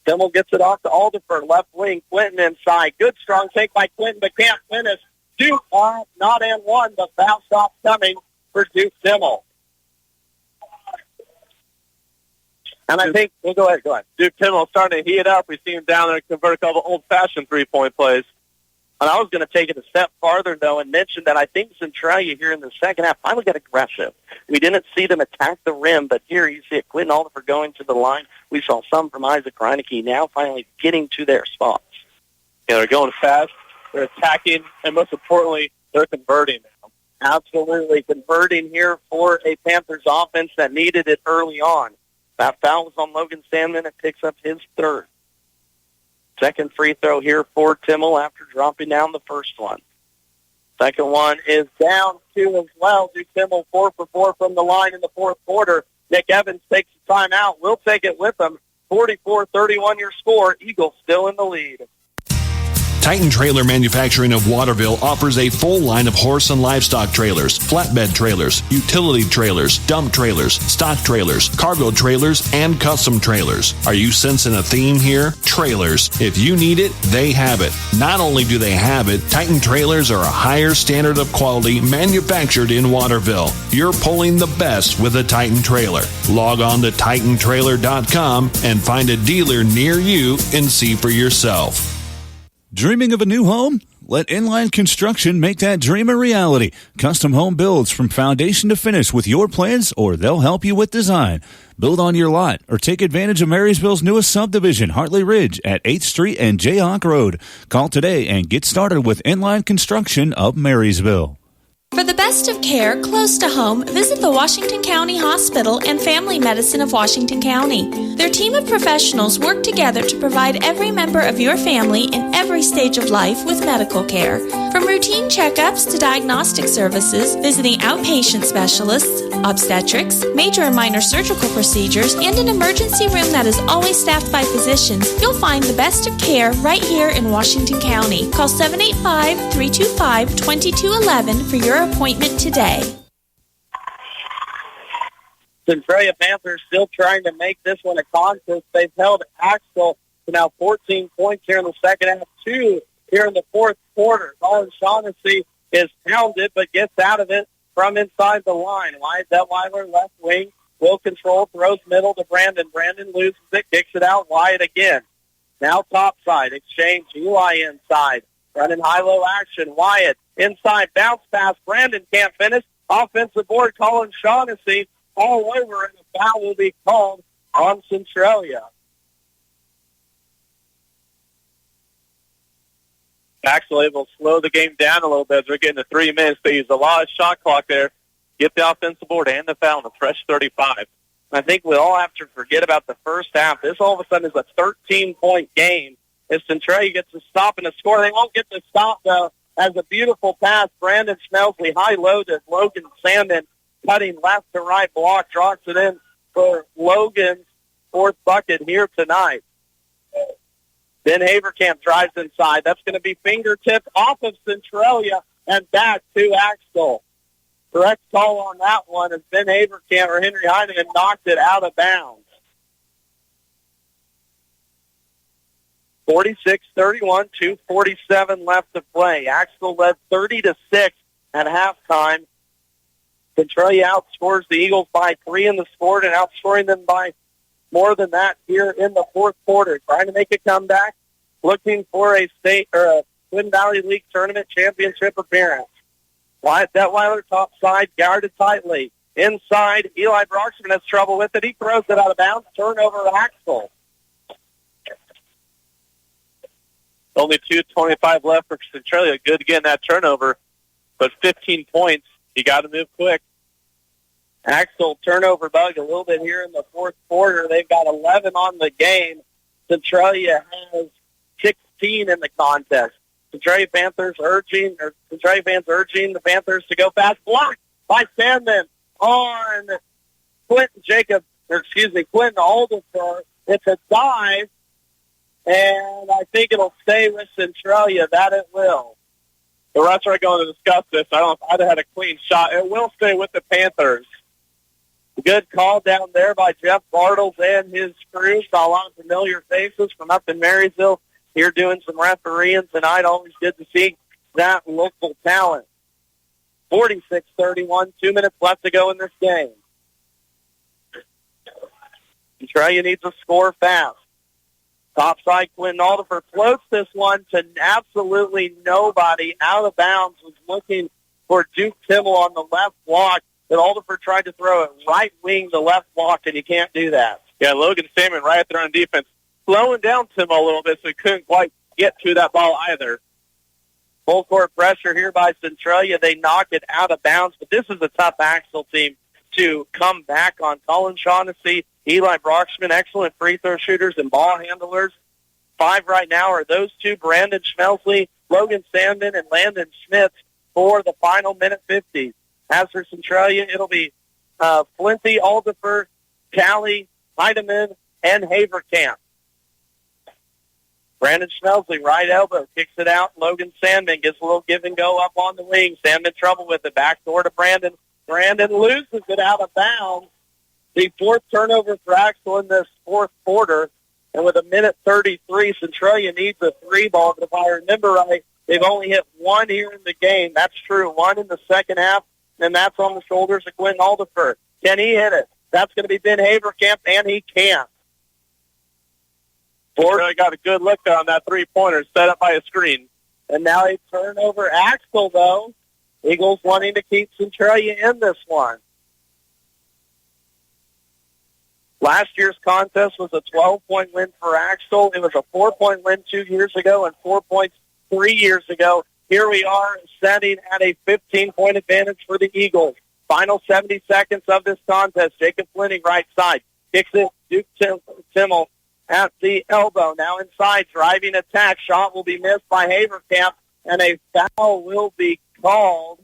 Timmel gets it off to Alderfer, left wing. Clinton inside. Good strong take by Clinton, but can't finish. Duke not in one. The foul shot coming for Duke Timmel. And I think, well, go ahead. Duke Timmel starting to heat it up. We see him down there convert a couple old-fashioned three-point plays. And I was going to take it a step farther, though, and mention that I think Centralia here in the second half finally got aggressive. We didn't see them attack the rim, but here you see it. Quentin Alderfer going to the line. We saw some from Isaac Reineke now finally getting to their spots. Yeah, they're going fast. They're attacking, and most importantly, they're converting now. Absolutely converting here for a Panthers offense that needed it early on. That foul was on Logan Sandman. It picks up his third. Second free throw here for Timmel after dropping down the first one. Second one is down 2 as well. Duke Timmel 4 for 4 from the line in the fourth quarter. Nick Evans takes the timeout. We'll take it with him. 44-31 your score. Eagles still in the lead. Titan Trailer Manufacturing of Waterville offers a full line of horse and livestock trailers, flatbed trailers, utility trailers, dump trailers, stock trailers, cargo trailers, and custom trailers. Are you sensing a theme here? Trailers. If you need it, they have it. Not only do they have it, Titan Trailers are a higher standard of quality manufactured in Waterville. You're pulling the best with a Titan Trailer. Log on to TitanTrailer.com and find a dealer near you and see for yourself. Dreaming of a new home? Let Inline Construction make that dream a reality. Custom home builds from foundation to finish with your plans, or they'll help you with design. Build on your lot or take advantage of Marysville's newest subdivision, Hartley Ridge, at 8th Street and Jayhawk Road. Call today and get started with Inline Construction of Marysville. For the best of care close to home, visit the Washington County Hospital and Family Medicine of Washington County. Their team of professionals work together to provide every member of your family in every stage of life with medical care. From routine checkups to diagnostic services, visiting outpatient specialists, obstetrics, major and minor surgical procedures, and an emergency room that is always staffed by physicians, you'll find the best of care right here in Washington County. Call 785-325-2211 for your appointment today. Centralia Panthers still trying to make this one a contest. They've held Axtell to now 14 points here in the second half, 2 here in the fourth quarter. Colin Shaughnessy is pounded but gets out of it from inside the line. Wyatt Detweiler, left wing, will control, throws middle to Brandon. Brandon loses it, kicks it out. Wyatt again. Now top side, exchange, Eli inside. Running high-low action. Wyatt inside, bounce pass. Brandon can't finish. Offensive board, Colin Shaughnessy all over, and a foul will be called on Centralia. Axtell able to slow the game down a little bit as we're getting to 3 minutes. They use a lot of shot clock there. Get the offensive board and the foul on a fresh 35. I think we all have to forget about the first half. This all of a sudden is a 13-point game. If Centralia gets a stop and a score, they won't get the stop, though, as a beautiful pass. Brandon Smelsley high-low to Logan Sandman, cutting left to right block, drops it in for Logan's fourth bucket here tonight. Ben Haverkamp drives inside. That's going to be fingertipped off of Centralia and back to Axtell. Correct call on that one as Ben Haverkamp or Henry Heineman knocked it out of bounds. 46-31, 2:47 left to play. Axtell led 30-6 at halftime. Centralia outscores the Eagles by 3 in the score and outscoring them by more than that here in the fourth quarter. Trying to make a comeback, looking for a state or a Twin Valley League Tournament championship appearance. Wyatt Detweiler top side, guarded tightly. Inside, Eli Broxman has trouble with it. He throws it out of bounds. Turnover Axtell. Only 2:25 left for Centralia. Good getting that turnover, but 15 points. You got to move quick. Axtell turnover bug a little bit here in the fourth quarter. They've got 11 on the game. Centralia has 16 in the contest. Centralia fans urging the Panthers to go fast. Blocked by Sandman on Quentin Alderfer. It's a dive, and I think it'll stay with Centralia. That it will. The refs are going to discuss this. I don't know if I'd have had a clean shot. It will stay with the Panthers. Good call down there by Jeff Bartles and his crew. Saw a lot of familiar faces from up in Marysville here doing some refereeing tonight. Always good to see that local talent. 46-31, 2 minutes left to go in this game. Centralia needs to score fast. Topside, Quentin Alderfer floats this one to absolutely nobody. Out of bounds, was looking for Duke Timmel on the left block, but Alderfer tried to throw it right wing to left block, and you can't do that. Yeah, Logan Salmon right there on defense, slowing down Timmel a little bit, so he couldn't quite get to that ball either. Full court pressure here by Centralia. They knock it out of bounds, but this is a tough Axtell team to come back on. Colin Shaughnessy, Eli Broxman, excellent free throw shooters and ball handlers. 5 right now are those two, Brandon Schmelsley, Logan Sandman, and Landon Schmitz for the final minute 50. As for Centralia, it'll be Flinty, Alderfer, Callie, Heidemann, and Haverkamp. Brandon Schmelsley, right elbow, kicks it out. Logan Sandman gets a little give and go up on the wing. Sandman trouble with it. Back door to Brandon. Brandon loses it out of bounds. The fourth turnover for Axtell in this fourth quarter. And with 1:33, Centralia needs a 3-ball. But if I remember right, they've only hit 1 here in the game. That's true. 1 in the second half, and that's on the shoulders of Quentin Alderfer. Can he hit it? That's going to be Ben Haverkamp, and he can't. Centralia got a good look on that three-pointer set up by a screen. And now a turnover. Axtell, though. Eagles wanting to keep Centralia in this one. Last year's contest was a 12-point win for Axtell. It was a 4-point win 2 years ago and 4 points 3 years ago. Here we are setting at a 15-point advantage for the Eagles. Final 70 seconds of this contest. Jacob Flinting, right side. Kicks it. Duke Timmel at the elbow. Now inside, driving attack. Shot will be missed by Haverkamp, and a foul will be called.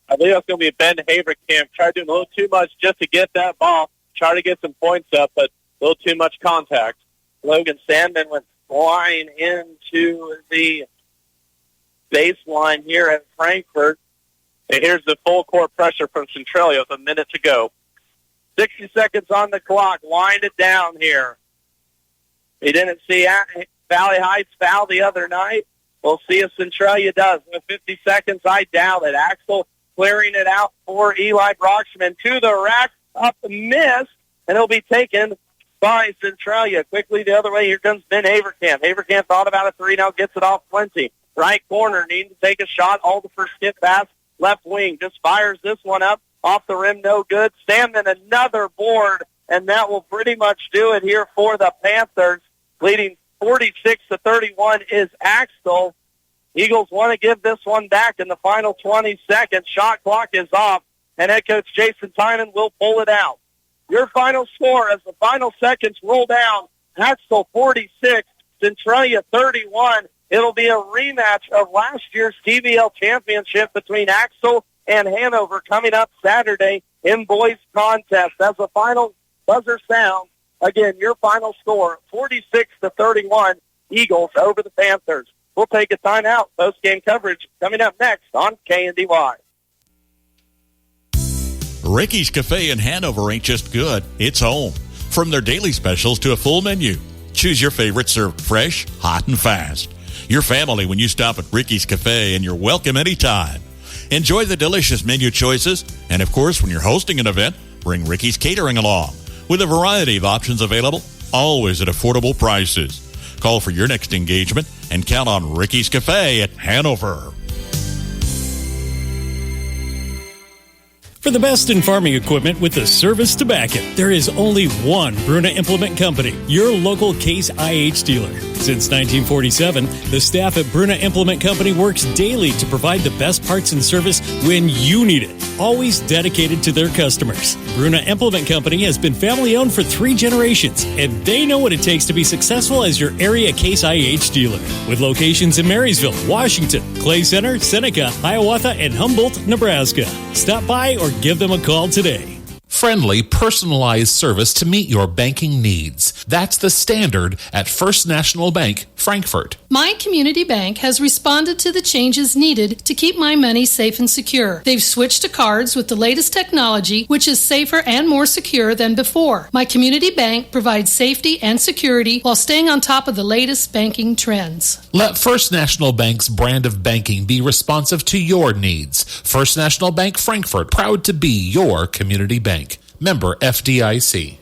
I believe that's going to be Ben Haverkamp. Tried doing a little too much just to get that ball. Try to get some points up, but a little too much contact. Logan Sandman went flying into the baseline here at Frankfurt. And here's the full court pressure from Centralia with 1 minute to go. 60 seconds on the clock. Wind it down here. We didn't see Valley Heights foul the other night. We'll see if Centralia does. With 50 seconds, I doubt it. Axtell clearing it out for Eli Broxman to the rack. Up the miss, and it'll be taken by Centralia. Quickly the other way, here comes Ben Haverkamp. Haverkamp thought about a 3, now gets it off Flinty. Right corner, needing to take a shot. Alderfer skip pass, left wing, just fires this one up. Off the rim, no good. Sandman, another board, and that will pretty much do it here for the Panthers. Leading 46-31 is Axtell. Eagles want to give this one back in the final 20 seconds. Shot clock is off. And head coach Jason Tynan will pull it out. Your final score as the final seconds roll down, Axtell 46, Centralia 31. It'll be a rematch of last year's TVL championship between Axtell and Hanover coming up Saturday in boys contest. As the final buzzer sounds, again, your final score, 46-31. Eagles over the Panthers. We'll take a timeout. Post-game coverage coming up next on KNDY. Ricky's Cafe in Hanover ain't just good, it's home. From their daily specials to a full menu, choose your favorite served fresh, hot, and fast. Your family when you stop at Ricky's Cafe, and you're welcome anytime. Enjoy the delicious menu choices, and of course, when you're hosting an event, bring Ricky's Catering along. With a variety of options available, always at affordable prices. Call for your next engagement and count on Ricky's Cafe at Hanover. For the best in farming equipment with the service to back it, there is only one Bruna Implement Company, your local Case IH dealer. Since 1947, the staff at Bruna Implement Company works daily to provide the best parts and service when you need it, always dedicated to their customers. Bruna Implement Company has been family-owned for 3 generations, and they know what it takes to be successful as your area Case IH dealer. With locations in Marysville, Washington, Clay Center, Seneca, Hiawatha, and Humboldt, Nebraska. Stop by or give them a call today. Friendly, personalized service to meet your banking needs. That's the standard at First National Bank, Frankfort. My community bank has responded to the changes needed to keep my money safe and secure. They've switched to cards with the latest technology, which is safer and more secure than before. My community bank provides safety and security while staying on top of the latest banking trends. Let First National Bank's brand of banking be responsive to your needs. First National Bank, Frankfort, proud to be your community bank. Member FDIC.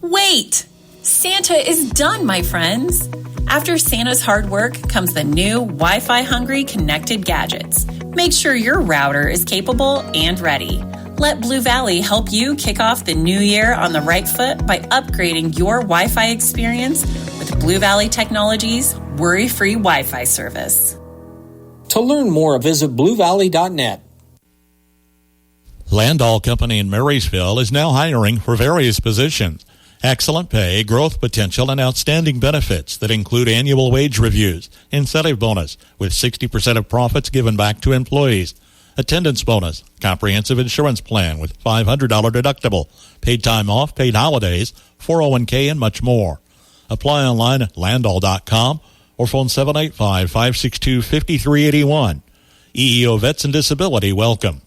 Wait! Santa is done, my friends. After Santa's hard work comes the new Wi-Fi hungry connected gadgets. Make sure your router is capable and ready. Let Blue Valley help you kick off the new year on the right foot by upgrading your Wi-Fi experience with Blue Valley Technologies' worry-free Wi-Fi service. To learn more, visit bluevalley.net. Landall Company in Marysville is now hiring for various positions. Excellent pay, growth potential, and outstanding benefits that include annual wage reviews, incentive bonus with 60% of profits given back to employees, attendance bonus, comprehensive insurance plan with $500 deductible, paid time off, paid holidays, 401k, and much more. Apply online at landall.com or phone 785-562-5381. EEO Vets and Disability, welcome.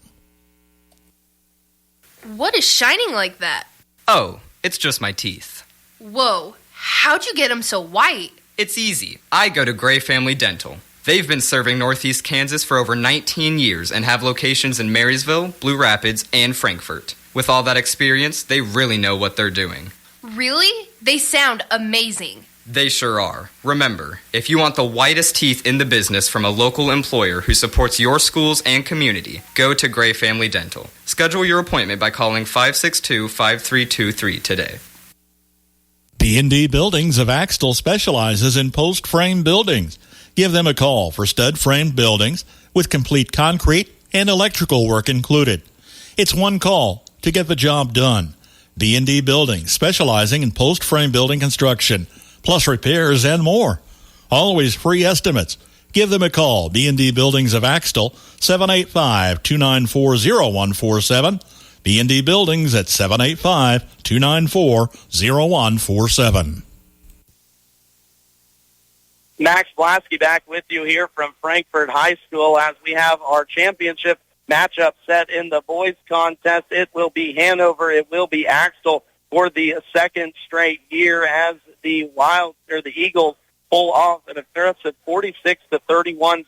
What is shining like that? Oh, it's just my teeth. Whoa, how'd you get them so white? It's easy. I go to Gray Family Dental. They've been serving Northeast Kansas for over 19 years and have locations in Marysville, Blue Rapids, and Frankfort. With all that experience, they really know what they're doing. Really? They sound amazing. They sure are. Remember, if you want the whitest teeth in the business from a local employer who supports your schools and community, go to Gray Family Dental. Schedule your appointment by calling 562-5323 today. B&D Buildings of Axtell specializes in post-frame buildings. Give them a call for stud-framed buildings with complete concrete and electrical work included. It's one call to get the job done. B&D Buildings, specializing in post-frame building construction, plus repairs and more. Always free estimates. Give them a call. B&D Buildings of Axtell, 785-294-0147. B&D Buildings at 785-294-0147. Max Blasky back with you here from Frankfort High School as we have our championship matchup set in the boys contest. It will be Hanover. It will be Axtell for the second straight year as the Eagles pull off an impressive 46-31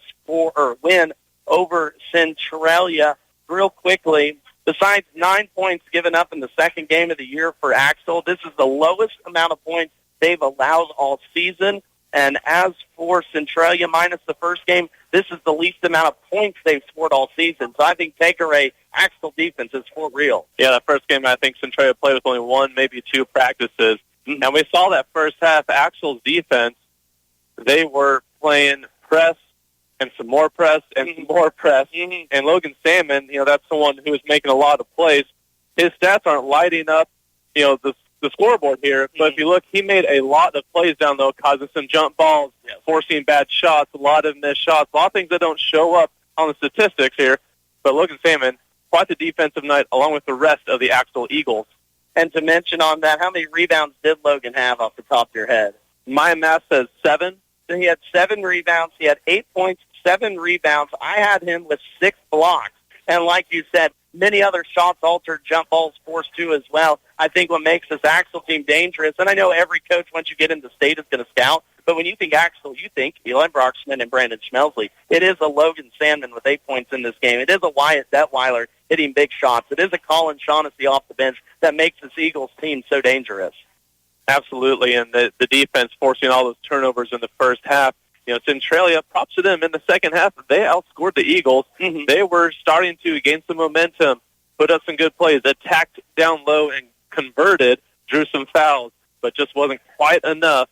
win over Centralia. Real quickly, besides 9 points given up in the second game of the year for Axtell, this is the lowest amount of points they've allowed all season. And as for Centralia, minus the first game, this is the least amount of points they've scored all season. So I think Takeaway Axtell defense is for real. Yeah, that first game, I think Centralia played with only 1, maybe 2 practices. And we saw that first half, Axtell's defense, they were playing press and some more press and some more press. And Logan Salmon, that's someone who is making a lot of plays. His stats aren't lighting up, the scoreboard here. But if you look, he made a lot of plays down low, causing some jump balls, forcing bad shots, a lot of missed shots, a lot of things that don't show up on the statistics here. But Logan Salmon, quite the defensive night, along with the rest of the Axtell Eagles. And to mention on that, how many rebounds did Logan have off the top of your head? My math says 7. So he had 7 rebounds. He had 8 points, 7 rebounds. I had him with 6 blocks. And like you said, many other shots altered, jump balls forced too as well. I think what makes this Axtell team dangerous, and I know every coach once you get into state is going to scout, but when you think Axtell, you think Eli Broxman and Brandon Schmelsley. It is a Logan Sandman with 8 points in this game. It is a Wyatt Detweiler hitting big shots. It is a Colin Shaughnessy off the bench that makes this Eagles team so dangerous. Absolutely, and the defense forcing all those turnovers in the first half. You know, Centralia, props to them in the second half. They outscored the Eagles. Mm-hmm. They were starting to gain some momentum, put up some good plays, attacked down low and converted, drew some fouls, but just wasn't quite enough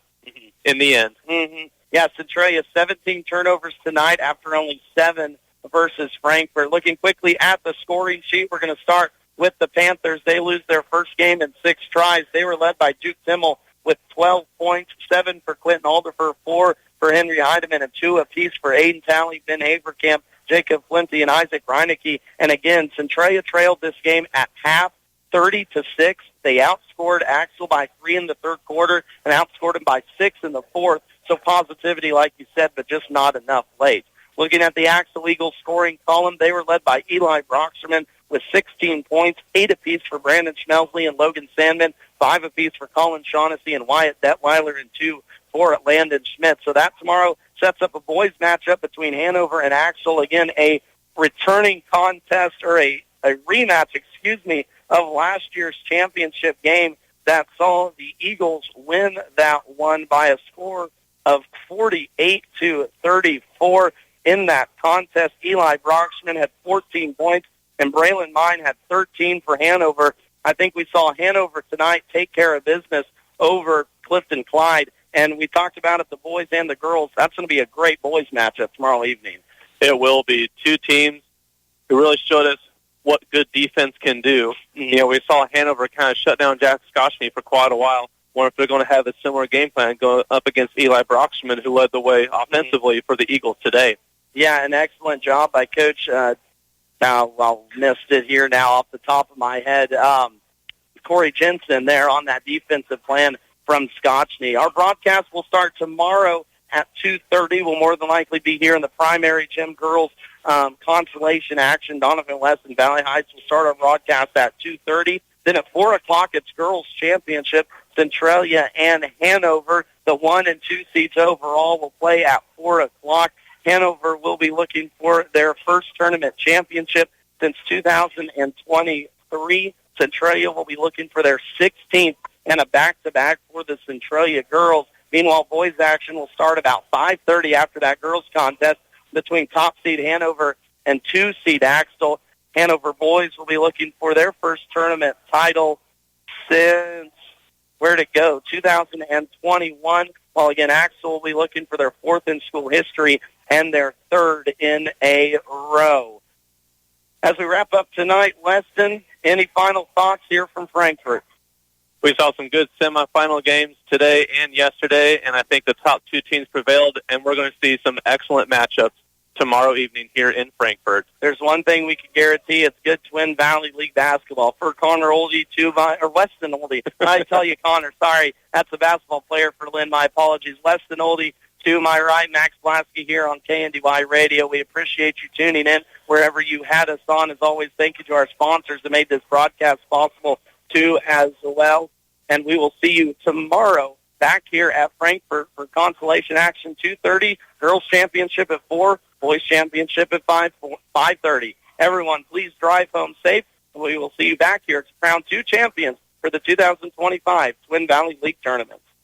in the end. Mm-hmm. Yeah, Centralia, 17 turnovers tonight after only 7 versus Frankfort. Looking quickly at the scoring sheet, we're going to start with the Panthers. They lose their first game in 6 tries. They were led by Duke Timmel with 12 points, 7 for Clinton Alderfer, 4 for Henry Heidemann, and 2 apiece for Aiden Talley, Ben Haverkamp, Jacob Flinty, and Isaac Reinecke. And again, Centralia trailed this game at half, 30-6. They outscored Axtell by 3 in the third quarter and outscored them by 6 in the fourth. So positivity, like you said, but just not enough late. Looking at the Axtell Eagles scoring column, they were led by Eli Broxterman with 16 points, 8 apiece for Brandon Schmelsley and Logan Sandman, 5 apiece for Colin Shaughnessy and Wyatt Detweiler, and 2 for Landon Schmidt. So that tomorrow sets up a boys matchup between Hanover and Axtell. Again, a returning contest or a rematch, of last year's championship game that saw the Eagles win that one by a score of 48-34. In that contest, Eli Broxman had 14 points, and Braylon Mine had 13 for Hanover. I think we saw Hanover tonight take care of business over Clifton Clyde, and we talked about it, the boys and the girls. That's going to be a great boys matchup tomorrow evening. It will be 2 teams who really showed us what good defense can do. Mm-hmm. You know, we saw Hanover kind of shut down Jack Scotchney for quite a while. Wonder if they're going to have a similar game plan going up against Eli Broxman, who led the way offensively for the Eagles today. Yeah, an excellent job by Coach. I'll missed it here now off the top of my head. Corey Jensen there on that defensive plan from Scotchney. Our broadcast will start tomorrow at 2:30. We'll more than likely be here in the primary gym. Girls consolation action. Donovan West and Valley Heights will start our broadcast at 2:30. Then at 4 o'clock, it's girls championship. Centralia and Hanover, the 1 and 2 seeds overall, will play at 4 o'clock. Hanover will be looking for their first tournament championship since 2023. Centralia will be looking for their 16th and a back-to-back for the Centralia girls. Meanwhile, boys action will start about 5:30 after that girls contest between top seed Hanover and 2 seed Axtell. Hanover boys will be looking for their first tournament title since, 2021. While again, Axtell will be looking for their 4th in school history and their 3rd in a row. As we wrap up tonight, Weston, any final thoughts here from Frankfort? We saw some good semifinal games today and yesterday, and I think the top 2 teams prevailed, and we're going to see some excellent matchups tomorrow evening here in Frankfort. There's one thing we can guarantee: it's good Twin Valley League basketball. For Connor Oldie, or Weston Oldie. I tell you, Connor, sorry, that's a basketball player for Lynn. My apologies. Weston Oldie to my right, Max Blasky here on KNDY Radio. We appreciate you tuning in wherever you had us on. As always, thank you to our sponsors that made this broadcast possible too as well. And we will see you tomorrow back here at Frankfort for consolation action 2:30, girls championship at 4, boys championship at 5:30. Everyone, please drive home safe, and we will see you back here to crown 2 champions for the 2025 Twin Valley League Tournament.